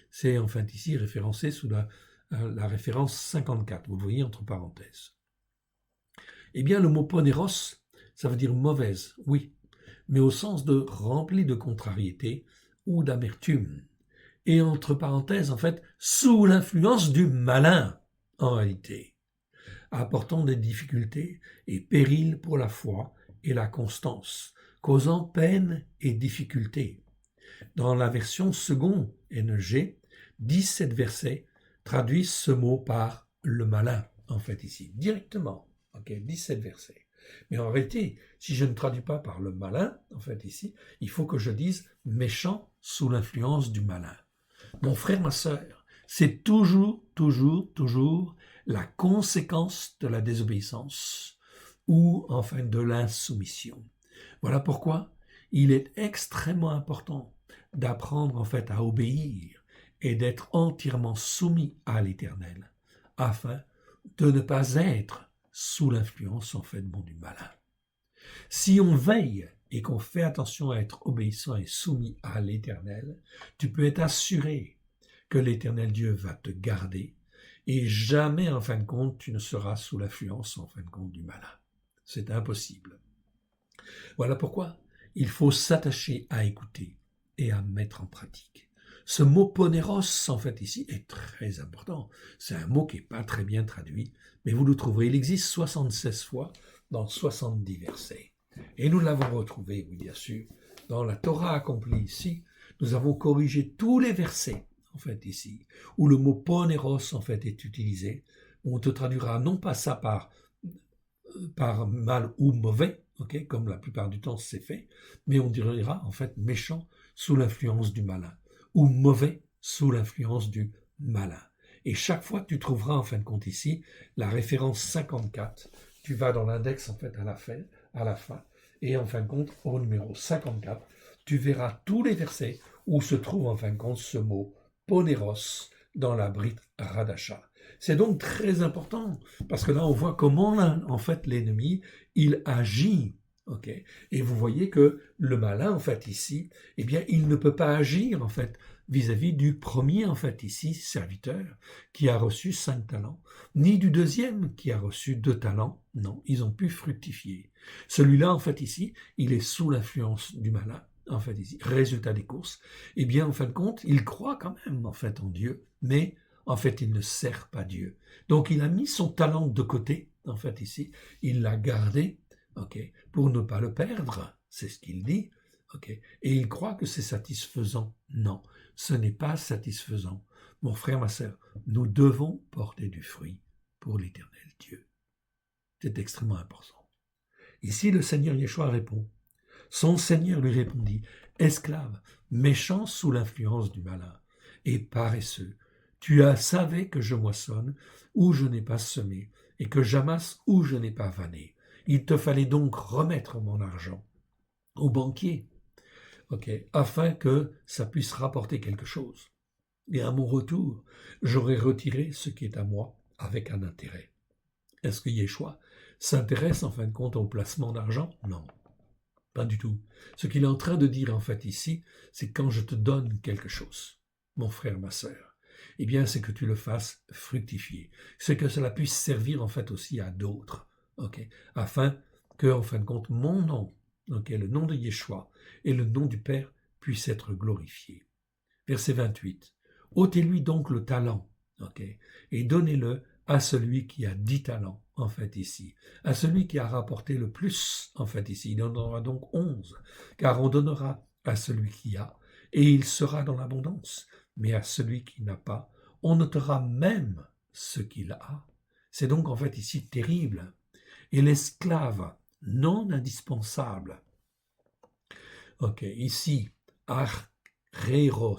C'est en fait ici référencé sous la référence 54. Vous le voyez entre parenthèses. Eh bien le mot poneros ça veut dire mauvaise, oui, mais au sens de rempli de contrariété ou d'amertume. Et entre parenthèses, en fait, sous l'influence du malin, en réalité, apportant des difficultés et périls pour la foi et la constance, causant peine et difficultés. Dans la version second NG, 17 versets traduisent ce mot par le malin, en fait, ici, directement. 17 versets. Mais en réalité, si je ne traduis pas par le malin, en fait ici, il faut que je dise méchant sous l'influence du malin. Mon frère, ma sœur, c'est toujours la conséquence de la désobéissance ou enfin de l'insoumission. Voilà pourquoi il est extrêmement important d'apprendre en fait à obéir et d'être entièrement soumis à l'Éternel afin de ne pas être sous l'influence en fait du malin. Si on veille et qu'on fait attention à être obéissant et soumis à l'Éternel, tu peux être assuré que l'Éternel Dieu va te garder et jamais en fin de compte tu ne seras sous l'influence en fin de compte du malin. C'est impossible. Voilà pourquoi il faut s'attacher à écouter et à mettre en pratique. Ce mot poneros, en fait, ici, est très important. C'est un mot qui n'est pas très bien traduit, mais vous le trouverez. Il existe 76 fois dans 70 versets. Et nous l'avons retrouvé, oui, bien sûr, dans la Torah accomplie ici. Nous avons corrigé tous les versets, en fait, ici, où le mot poneros, en fait, est utilisé. On te traduira non pas ça par mal ou mauvais, comme la plupart du temps c'est fait, mais on dira, en fait, méchant sous l'influence du malin ou mauvais sous l'influence du malin. Et chaque fois, tu trouveras en fin de compte ici la référence 54. Tu vas dans l'index en fait à la fin, et en fin de compte, au numéro 54, tu verras tous les versets où se trouve en fin de compte ce mot poneros dans la Brit Radasha. C'est donc très important, parce que là, on voit comment, en fait, l'ennemi, il agit. Et vous voyez que le malin, en fait, ici, eh bien, il ne peut pas agir, en fait, vis-à-vis du premier, en fait, ici, serviteur, qui a reçu 5 talents, ni du deuxième, qui a reçu 2 talents. Non, ils ont pu fructifier. Celui-là, en fait, ici, il est sous l'influence du malin, en fait ici, résultat des courses, eh bien, en fin de compte, il croit quand même, en fait, en Dieu, mais en fait, il ne sert pas Dieu. Donc, il a mis son talent de côté, en fait, ici, il l'a gardé, ok, pour ne pas le perdre, c'est ce qu'il dit, ok, et il croit que c'est satisfaisant. Non, ce n'est pas satisfaisant. Mon frère, ma sœur, nous devons porter du fruit pour l'Éternel Dieu. C'est extrêmement important. Ici, le Seigneur Yeshua répond. Son Seigneur lui répondit, « Esclave, méchant sous l'influence du malin et paresseux, tu as savé que je moissonne où je n'ai pas semé et que j'amasse où je n'ai pas vanné. Il te fallait donc remettre mon argent au banquier, afin que ça puisse rapporter quelque chose. Et à mon retour, j'aurai retiré ce qui est à moi avec un intérêt. » Est-ce que Yeshua s'intéresse en fin de compte au placement d'argent? Non, pas du tout. Ce qu'il est en train de dire en fait ici, c'est quand je te donne quelque chose, mon frère, ma sœur, eh bien c'est que tu le fasses fructifier, c'est que cela puisse servir en fait aussi à d'autres, afin que en fin de compte mon nom, le nom de Yeshua et le nom du Père puissent être glorifiés. Verset 28. Ôtez-lui donc le talent, et donnez-le à celui qui a 10 talents, en fait, ici. À celui qui a rapporté le plus, en fait, ici. Il en aura donc 11, car on donnera à celui qui a, et il sera dans l'abondance. Mais à celui qui n'a pas, on notera même ce qu'il a. C'est donc, en fait, ici, terrible. Et l'esclave non indispensable, ici, areios,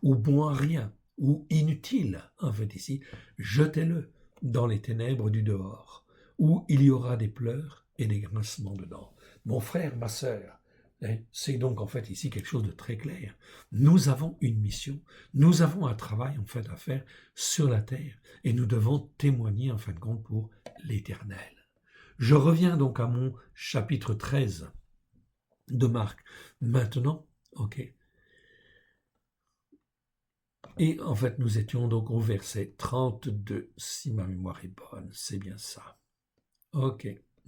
ou bon à rien, ou inutile, en fait ici, jetez-le dans les ténèbres du dehors, où il y aura des pleurs et des grincements de dents. Mon frère, ma sœur, c'est donc en fait ici quelque chose de très clair. Nous avons une mission, nous avons un travail en fait à faire sur la terre, et nous devons témoigner en fin de compte pour l'Éternel. Je reviens donc à mon chapitre 13 de Marc. Maintenant, et en fait, nous étions donc au verset 32, si ma mémoire est bonne, c'est bien ça.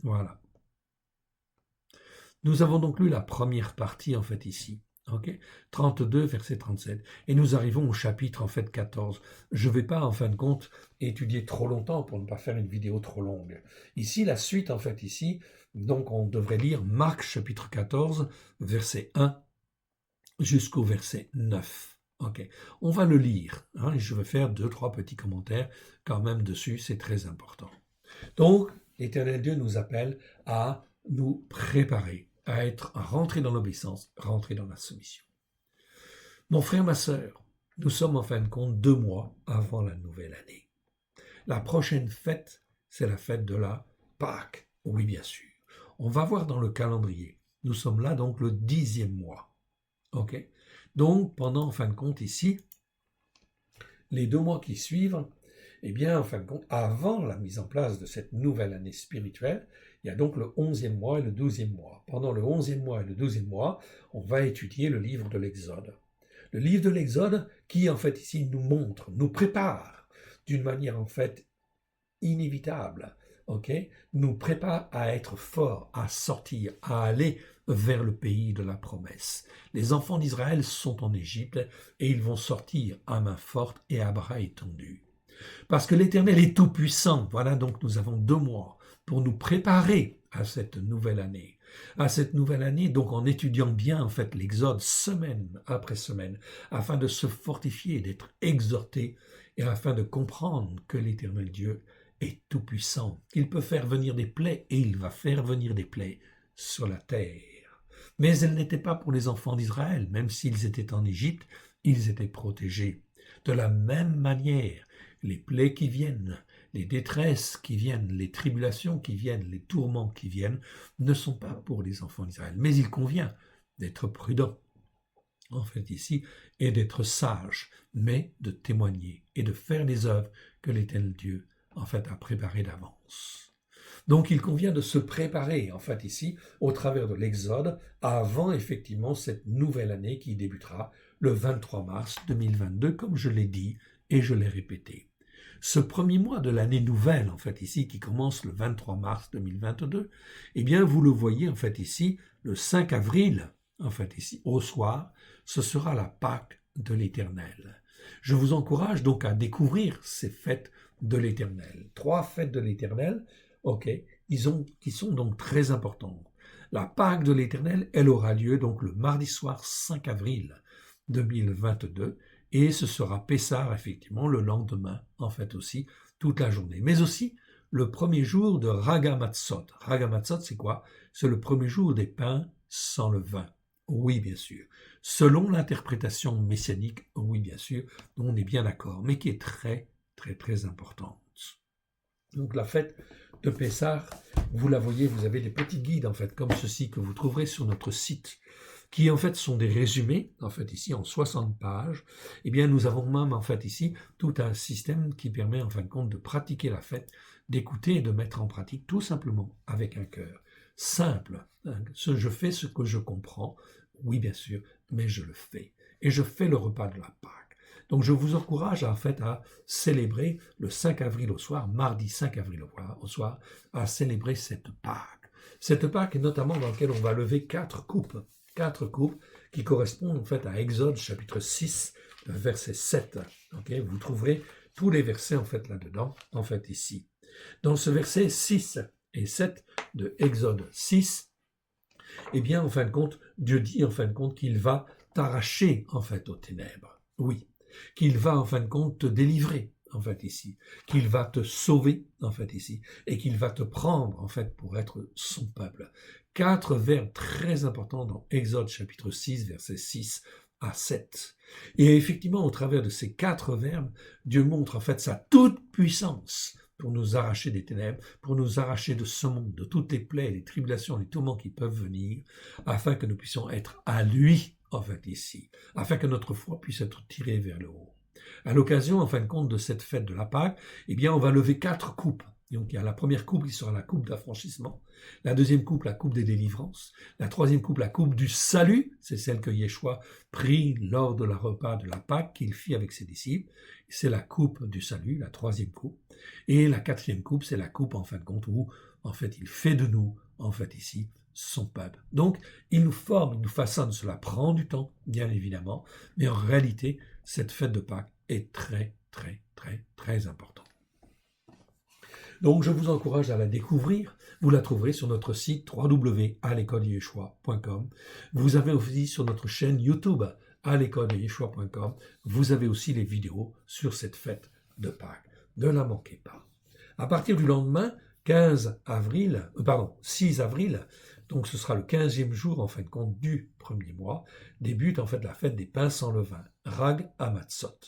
Voilà. Nous avons donc lu la première partie, en fait, ici. 32, verset 37. Et nous arrivons au chapitre, en fait, 14. Je ne vais pas, en fin de compte, étudier trop longtemps pour ne pas faire une vidéo trop longue. Ici, la suite, en fait, ici, donc on devrait lire Marc, chapitre 14, verset 1 jusqu'au verset 9. On va le lire, et je vais faire 2-3 petits commentaires quand même dessus, c'est très important. Donc, l'Éternel Dieu nous appelle à nous préparer, à rentrer dans l'obéissance, rentrer dans la soumission. Mon frère, ma sœur, nous sommes en fin de compte 2 mois avant la nouvelle année. La prochaine fête, c'est la fête de la Pâque, oui bien sûr. On va voir dans le calendrier, nous sommes là donc le 10e mois. Donc, pendant, en fin de compte, ici, les 2 mois qui suivent, eh bien, en fin de compte, avant la mise en place de cette nouvelle année spirituelle, il y a donc le 11e mois et le 12e mois. Pendant le 11e mois et le 12e mois, on va étudier le livre de l'Exode. Le livre de l'Exode qui, en fait, ici, nous montre, nous prépare d'une manière, en fait, inévitable, nous prépare à être forts, à sortir, à aller vers le pays de la promesse. Les enfants d'Israël sont en Égypte et ils vont sortir à main forte et à bras étendus. Parce que l'Éternel est tout-puissant. Voilà, donc nous avons 2 mois pour nous préparer à cette nouvelle année. À cette nouvelle année, donc en étudiant bien en fait l'Exode semaine après semaine, afin de se fortifier, d'être exhorté et afin de comprendre que l'Éternel Dieu est tout-puissant. Il peut faire venir des plaies et il va faire venir des plaies sur la terre. Mais elles n'étaient pas pour les enfants d'Israël, même s'ils étaient en Égypte, ils étaient protégés. De la même manière, les plaies qui viennent, les détresses qui viennent, les tribulations qui viennent, les tourments qui viennent, ne sont pas pour les enfants d'Israël. Mais il convient d'être prudent, en fait ici, et d'être sage, mais de témoigner et de faire les œuvres que l'Éternel Dieu, en fait, a préparées d'avance. Donc il convient de se préparer, en fait ici, au travers de l'Exode, avant effectivement cette nouvelle année qui débutera le 23 mars 2022, comme je l'ai dit et je l'ai répété. Ce premier mois de l'année nouvelle, en fait ici, qui commence le 23 mars 2022, eh bien vous le voyez en fait ici, le 5 avril, en fait ici, au soir, ce sera la Pâque de l'Éternel. Je vous encourage donc à découvrir ces fêtes de l'Éternel. 3 fêtes de l'Éternel, ok, qui sont donc très importantes. La Pâque de l'Éternel, elle aura lieu donc le mardi soir 5 avril 2022 et ce sera Pessah, effectivement, le lendemain, en fait aussi, toute la journée. Mais aussi le premier jour de Ragamatzot. Ragamatzot, c'est quoi? C'est le premier jour des pains sans levain. Oui, bien sûr. Selon l'interprétation messianique, oui, bien sûr, on est bien d'accord, mais qui est très, très, très importante. Donc la fête de Pessah, vous la voyez, vous avez des petits guides, en fait, comme ceci, que vous trouverez sur notre site, qui en fait sont des résumés, en fait ici en 60 pages. Eh bien nous avons même en fait ici tout un système qui permet en fin de compte de pratiquer la fête, d'écouter et de mettre en pratique tout simplement avec un cœur simple. Je fais ce que je comprends, oui bien sûr, mais je le fais. Et je fais le repas de la Pâque. Donc je vous encourage en fait à célébrer le 5 avril au soir, mardi 5 avril au soir, à célébrer cette Pâque. Cette Pâque est notamment dans laquelle on va lever 4 coupes qui correspondent en fait à Exode chapitre 6, verset 7. Okay, vous trouverez tous les versets en fait là-dedans, en fait ici. Dans ce verset 6 et 7 de Exode 6, eh bien en fin de compte, Dieu dit en fin de compte qu'il va t'arracher en fait aux ténèbres. Oui, qu'il va en fin de compte te délivrer en fait ici, qu'il va te sauver en fait ici, et qu'il va te prendre en fait pour être son peuple. 4 verbes très importants dans Exode chapitre 6, versets 6 à 7. Et effectivement, au travers de ces 4 verbes, Dieu montre en fait sa toute puissance pour nous arracher des ténèbres, pour nous arracher de ce monde, de toutes les plaies, les tribulations, les tourments qui peuvent venir, afin que nous puissions être à lui, en fait, ici, afin que notre foi puisse être tirée vers le haut. À l'occasion, en fin de compte, de cette fête de la Pâque, eh bien, on va lever 4 coupes. Donc, il y a la première coupe qui sera la coupe d'affranchissement, la deuxième coupe, la coupe des délivrances, la troisième coupe, la coupe du salut, c'est celle que Yeshua prit lors de la repas de la Pâque qu'il fit avec ses disciples, c'est la coupe du salut, la troisième coupe, et la quatrième coupe, c'est la coupe, en fin de compte, où, en fait, il fait de nous, en fait, ici, son peuple. Donc, il nous forme, il nous façonne, cela prend du temps, bien évidemment, mais en réalité, cette fête de Pâques est très, très, très, très importante. Donc, je vous encourage à la découvrir. Vous la trouverez sur notre site www.alécoledeyeshua.com. Vous avez aussi sur notre chaîne YouTube alécoledeyeshua.com. Vous avez aussi les vidéos sur cette fête de Pâques. Ne la manquez pas. À partir du lendemain, 6 avril, donc ce sera le 15e jour en fin de compte du premier mois, débute en fait la fête des pains sans levain, Rag Hamatzot.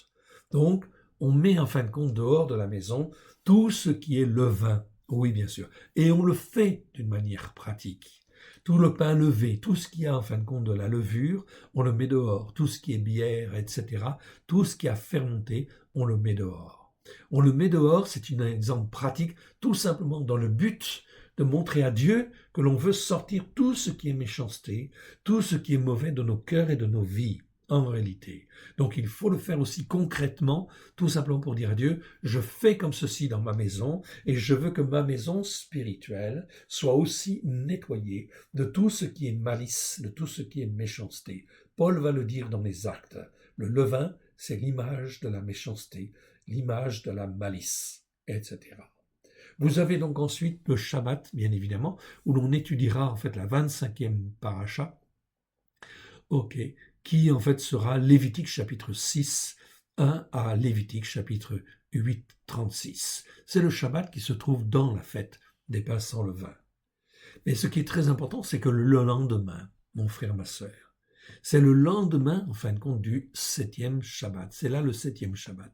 Donc, on met en fin de compte dehors de la maison tout ce qui est levain, oui bien sûr, et on le fait d'une manière pratique. Tout le pain levé, tout ce qui a en fin de compte de la levure, on le met dehors. Tout ce qui est bière, etc., tout ce qui a fermenté, on le met dehors. On le met dehors, c'est un exemple pratique, tout simplement dans le but de montrer à Dieu que l'on veut sortir tout ce qui est méchanceté, tout ce qui est mauvais de nos cœurs et de nos vies, en réalité. Donc il faut le faire aussi concrètement, tout simplement pour dire à Dieu, je fais comme ceci dans ma maison et je veux que ma maison spirituelle soit aussi nettoyée de tout ce qui est malice, de tout ce qui est méchanceté. Paul va le dire dans les Actes. Le levain, c'est l'image de la méchanceté, l'image de la malice, etc. Vous avez donc ensuite le Shabbat, bien évidemment, où l'on étudiera en fait la 25e paracha, qui en fait sera Lévitique chapitre 6, 1 à Lévitique chapitre 8, 36. C'est le Shabbat qui se trouve dans la fête des pains sans levain. Mais ce qui est très important, c'est que le lendemain, mon frère, ma sœur, c'est le lendemain, en fin de compte, du 7e Shabbat. C'est là le 7e Shabbat.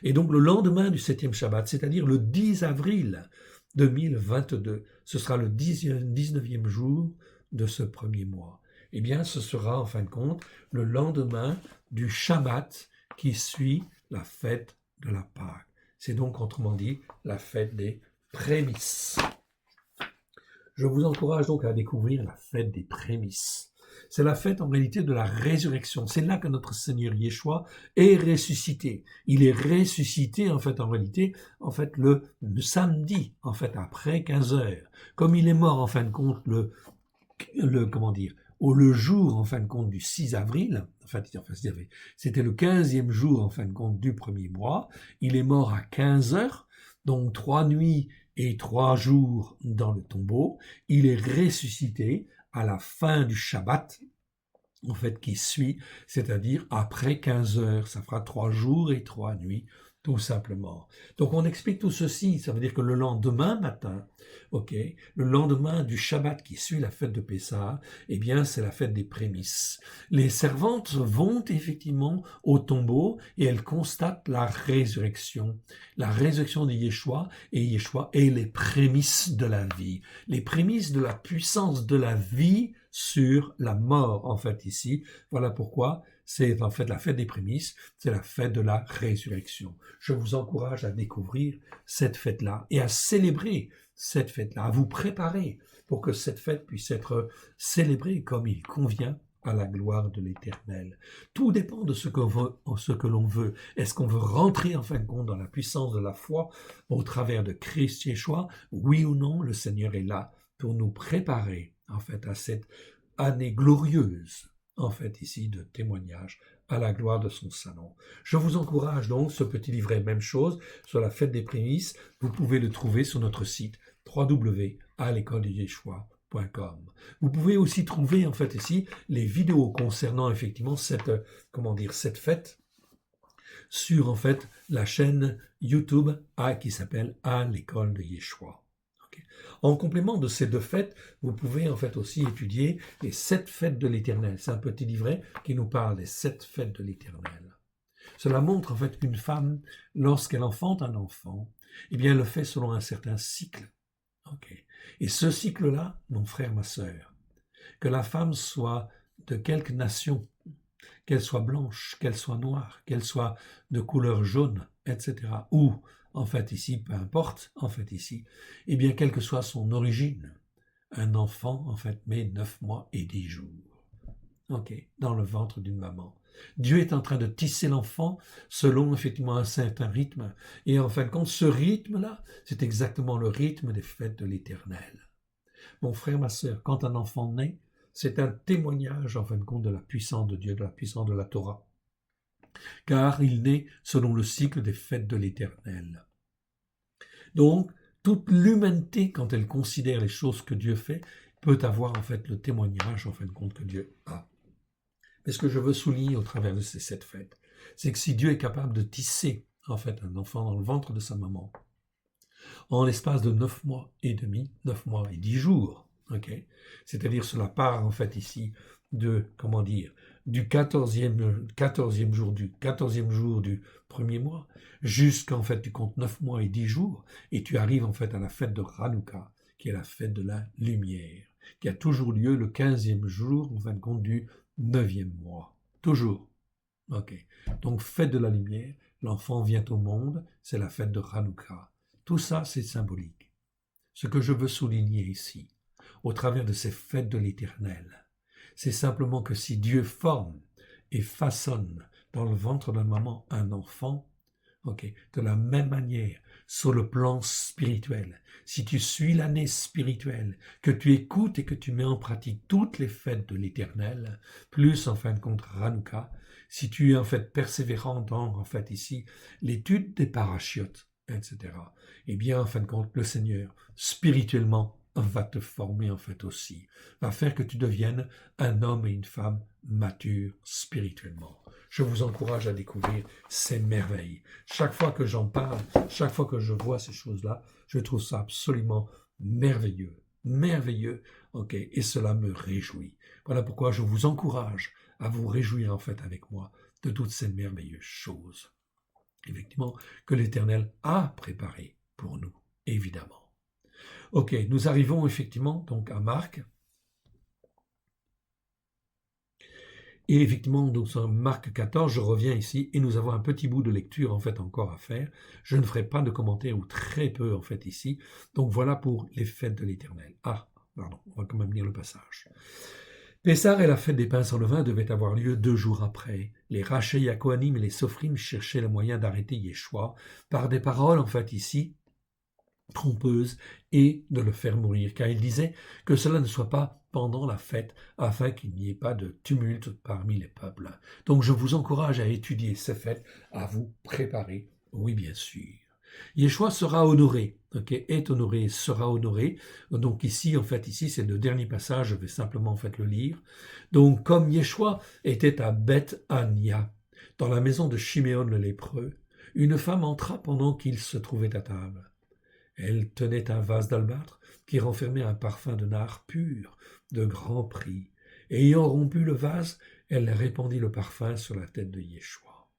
Et donc le lendemain du 7e Shabbat, c'est-à-dire le 10 avril 2022, ce sera le 19e jour de ce premier mois. Eh bien, ce sera en fin de compte le lendemain du Shabbat qui suit la fête de la Pâque. C'est donc autrement dit la fête des prémices. Je vous encourage donc à découvrir la fête des prémices. C'est la fête en réalité de la résurrection. C'est là que notre Seigneur Yeshua est ressuscité. Il est ressuscité en réalité le samedi, après 15 heures. Comme il est mort en fin de compte le comment dire, le jour, en fin de compte, du 6 avril, c'était le 15e jour, en fin de compte, du premier mois. Il est mort à 15 heures, donc 3 nuits et 3 jours dans le tombeau. Il est ressuscité à la fin du Shabbat, en fait, qui suit, c'est-à-dire après 15 heures. Ça fera 3 jours et 3 nuits, tout simplement. Donc on explique tout ceci, ça veut dire que le lendemain matin, le lendemain du Shabbat qui suit la fête de Pessah, eh bien c'est la fête des prémices. Les servantes vont effectivement au tombeau et elles constatent la résurrection de Yeshua, et Yeshua est les prémices de la vie, les prémices de la puissance de la vie sur la mort, en fait, ici. Voilà pourquoi c'est en fait la fête des prémices, c'est la fête de la résurrection. Je vous encourage à découvrir cette fête-là et à célébrer cette fête-là, à vous préparer pour que cette fête puisse être célébrée comme il convient à la gloire de l'Éternel. Tout dépend de ce que l'on veut. Est-ce qu'on veut rentrer en fin de compte dans la puissance de la foi au travers de Christ Yeshua? Oui ou non, le Seigneur est là pour nous préparer en fait à cette année glorieuse, en fait ici de témoignage à la gloire de son Saint-Nom. Je vous encourage donc, ce petit livret, même chose, sur la fête des prémices, vous pouvez le trouver sur notre site www.lecoledeyeshua.com. Vous pouvez aussi trouver en fait ici les vidéos concernant effectivement cette fête sur en fait la chaîne YouTube qui s'appelle À l'école de Yeshua. En complément de ces 2 fêtes, vous pouvez en fait aussi étudier les 7 fêtes de l'Éternel. C'est un petit livret qui nous parle des 7 fêtes de l'Éternel. Cela montre en fait qu'une femme, lorsqu'elle enfante un enfant, eh bien elle le fait selon un certain cycle. Et ce cycle-là, mon frère, ma sœur, que la femme soit de quelque nation, qu'elle soit blanche, qu'elle soit noire, qu'elle soit de couleur jaune, etc., ou en fait ici, peu importe, en fait ici, eh bien, quelle que soit son origine, un enfant, en fait, met 9 mois et 10 jours, dans le ventre d'une maman. Dieu est en train de tisser l'enfant selon, effectivement, un certain rythme, et en fin de compte, ce rythme-là, c'est exactement le rythme des fêtes de l'Éternel. Mon frère, ma sœur, quand un enfant naît, c'est un témoignage, en fin de compte, de la puissance de Dieu, de la puissance de la Torah, car il naît selon le cycle des fêtes de l'Éternel. Donc, toute l'humanité, quand elle considère les choses que Dieu fait, peut avoir en fait le témoignage, en fin de compte, que Dieu a. Mais ce que je veux souligner au travers de ces 7 fêtes, c'est que si Dieu est capable de tisser, en fait, un enfant dans le ventre de sa maman, en l'espace de 9 mois et demi, 9 mois et 10 jours, c'est-à-dire cela part, en fait, ici, du 14e jour du premier mois, jusqu'en fait, tu comptes 9 mois et 10 jours, et tu arrives en fait à la fête de Hanouka, qui est la fête de la lumière, qui a toujours lieu le 15e jour, en fin de compte, du 9e mois. Toujours. Donc, fête de la lumière, l'enfant vient au monde, c'est la fête de Hanouka. Tout ça, c'est symbolique. Ce que je veux souligner ici, au travers de ces fêtes de l'Éternel, c'est simplement que si Dieu forme et façonne dans le ventre de la maman un enfant, de la même manière, sur le plan spirituel, si tu suis l'année spirituelle, que tu écoutes et que tu mets en pratique toutes les fêtes de l'Éternel, plus en fin de compte Hanouka, si tu es en fait persévérant dans en fait ici l'étude des parachiotes, etc., eh bien en fin de compte le Seigneur spirituellement va te former en fait aussi, va faire que tu deviennes un homme et une femme matures spirituellement. Je vous encourage à découvrir ces merveilles. Chaque fois que j'en parle, chaque fois que je vois ces choses-là, je trouve ça absolument merveilleux, et cela me réjouit. Voilà pourquoi je vous encourage à vous réjouir en fait avec moi de toutes ces merveilleuses choses, effectivement, que l'Éternel a préparées pour nous, évidemment. Nous arrivons effectivement donc à Marc. Et effectivement, donc sur Marc 14, je reviens ici et nous avons un petit bout de lecture en fait encore à faire. Je ne ferai pas de commentaires ou très peu en fait ici. Donc voilà pour les fêtes de l'Éternel. On va quand même lire le passage. Pessah et la fête des pains sans levain devaient avoir lieu 2 jours après. Les Rachei Kohanim et les Sophrim cherchaient le moyen d'arrêter Yeshua par des paroles en fait ici trompeuses et de le faire mourir, car il disait que cela ne soit pas pendant la fête, afin qu'il n'y ait pas de tumulte parmi les peuples. Donc je vous encourage à étudier ces fêtes, à vous préparer, oui bien sûr. Yeshua sera honoré, est honoré, sera honoré. Donc ici, c'est le dernier passage, je vais simplement le lire. Donc comme Yeshua était à Beth Ania, dans la maison de Chiméon le lépreux, une femme entra pendant qu'il se trouvait à table. Elle tenait un vase d'albâtre qui renfermait un parfum de nard pur, de grand prix. Et ayant rompu le vase, elle répandit le parfum sur la tête de Yeshua.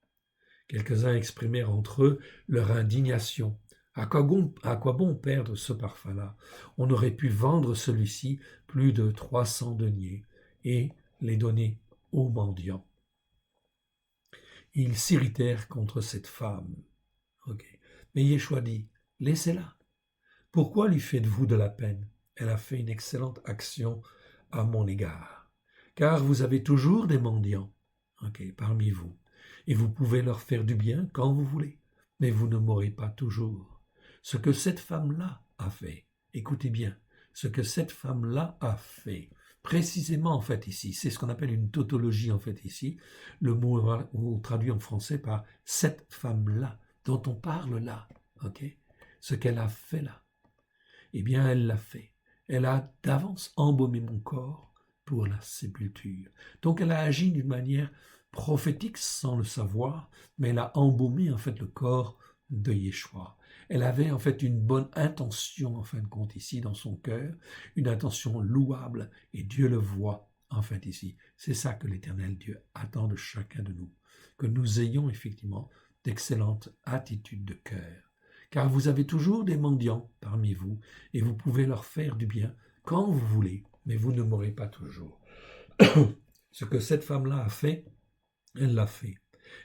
Quelques-uns exprimèrent entre eux leur indignation. À quoi bon perdre ce parfum-là? On aurait pu vendre celui-ci plus de 300 deniers et les donner aux mendiants. Ils s'irritèrent contre cette femme. Mais Yeshua dit, laissez-la. Pourquoi lui faites-vous de la peine? Elle a fait une excellente action à mon égard. Car vous avez toujours des mendiants parmi vous, et vous pouvez leur faire du bien quand vous voulez, mais vous ne mourrez pas toujours. Ce que cette femme-là a fait, écoutez bien, ce que cette femme-là a fait, précisément ici, c'est ce qu'on appelle une tautologie ici, le mot traduit en français par cette femme-là, dont on parle là, ce qu'elle a fait là. Eh bien, elle l'a fait. Elle a d'avance embaumé mon corps pour la sépulture. Donc, elle a agi d'une manière prophétique sans le savoir, mais elle a embaumé le corps de Yeshua. Elle avait une bonne intention en fin de compte ici dans son cœur, une intention louable, et Dieu le voit ici. C'est ça que l'Éternel Dieu attend de chacun de nous, que nous ayons effectivement d'excellentes attitudes de cœur. Car vous avez toujours des mendiants parmi vous, et vous pouvez leur faire du bien quand vous voulez, mais vous ne mourrez pas toujours. Ce que cette femme-là a fait, elle l'a fait.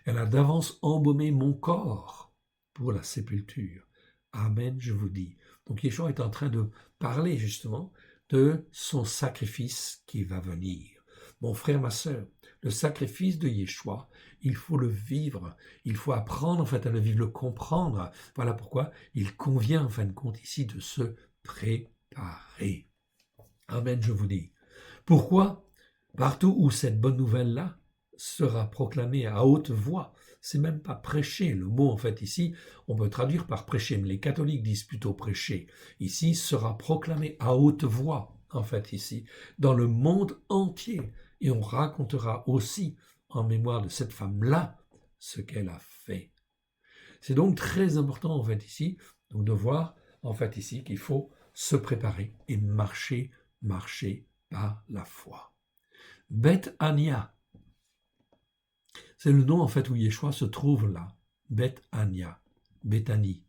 Elle a d'avance embaumé mon corps pour la sépulture. Amen, je vous dis. Donc Yeshua est en train de parler justement de son sacrifice qui va venir. Mon frère, ma sœur, le sacrifice de Yeshua, il faut le vivre, il faut apprendre à le vivre, le comprendre. Voilà pourquoi il convient en fin de compte ici de se préparer. Amen, je vous dis. Pourquoi? Partout où cette bonne nouvelle-là sera proclamée à haute voix, c'est même pas prêcher. Le mot ici, on peut traduire par prêcher, mais les catholiques disent plutôt prêcher. Ici, sera proclamé à haute voix, ici, dans le monde entier. Et on racontera aussi, en mémoire de cette femme-là, ce qu'elle a fait. C'est donc très important, ici, donc de voir, ici, qu'il faut se préparer et marcher par la foi. Beth Ania, c'est le nom où Yeshua se trouve là. Beth Ania, Bethanie.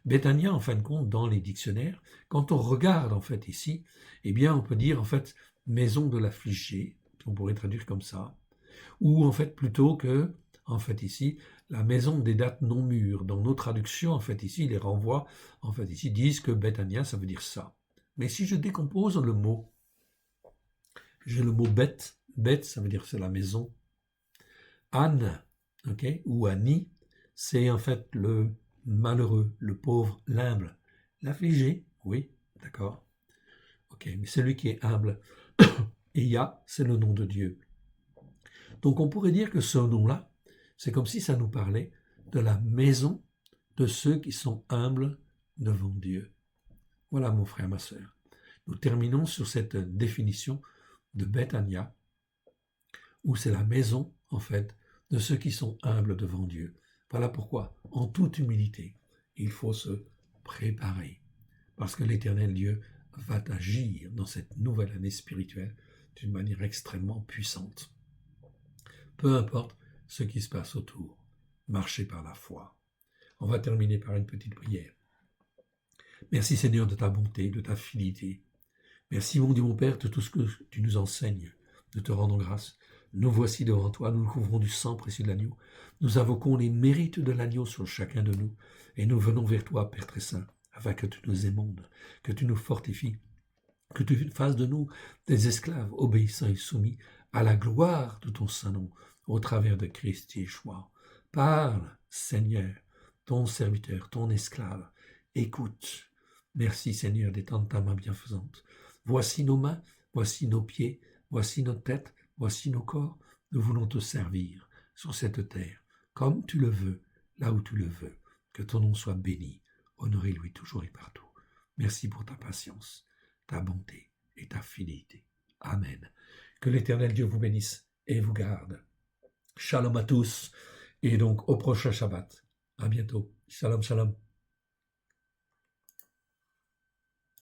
Bethania, en fin de compte, dans les dictionnaires, quand on regarde ici, eh bien on peut dire maison de l'affligé, on pourrait traduire comme ça, ou plutôt que ici la maison des dates non mûres. Dans nos traductions ici les renvois ici disent que Bethania ça veut dire ça. Mais si je décompose le mot, j'ai le mot Beth, ça veut dire c'est la maison. Anne, ou Annie, c'est le malheureux, le pauvre, l'humble. L'affligé, oui, d'accord. Mais celui qui est humble. Et Yah, c'est le nom de Dieu. Donc on pourrait dire que ce nom-là, c'est comme si ça nous parlait de la maison de ceux qui sont humbles devant Dieu. Voilà mon frère, ma sœur. Nous terminons sur cette définition de Bethania, où c'est la maison, de ceux qui sont humbles devant Dieu. Voilà pourquoi, en toute humilité, il faut se préparer, parce que l'Éternel Dieu va agir dans cette nouvelle année spirituelle d'une manière extrêmement puissante. Peu importe ce qui se passe autour, marchez par la foi. On va terminer par une petite prière. Merci Seigneur de ta bonté, de ta fidélité. Merci mon Dieu mon Père de tout ce que tu nous enseignes. Nous te rendons grâce. Nous voici devant toi, nous nous couvrons du sang précieux de l'agneau. Nous invoquons les mérites de l'agneau sur chacun de nous. Et nous venons vers toi, Père très saint, afin que tu nous émondes, que tu nous fortifies, que tu fasses de nous des esclaves obéissants et soumis à la gloire de ton saint nom, au travers de Christ Yeshua. Parle, Seigneur, ton serviteur, ton esclave. Écoute. Merci, Seigneur, d'étendre ta main bienfaisante. Voici nos mains voici nos pieds, voici notre tête, voici nos corps. Nous voulons te servir sur cette terre, comme tu le veux, là où tu le veux. Que ton nom soit béni, honoré lui toujours et partout. Merci pour ta patience, ta bonté et ta fidélité. Amen. Que l'Éternel Dieu vous bénisse et vous garde. Shalom à tous et donc au prochain Shabbat. À bientôt. Shalom, shalom.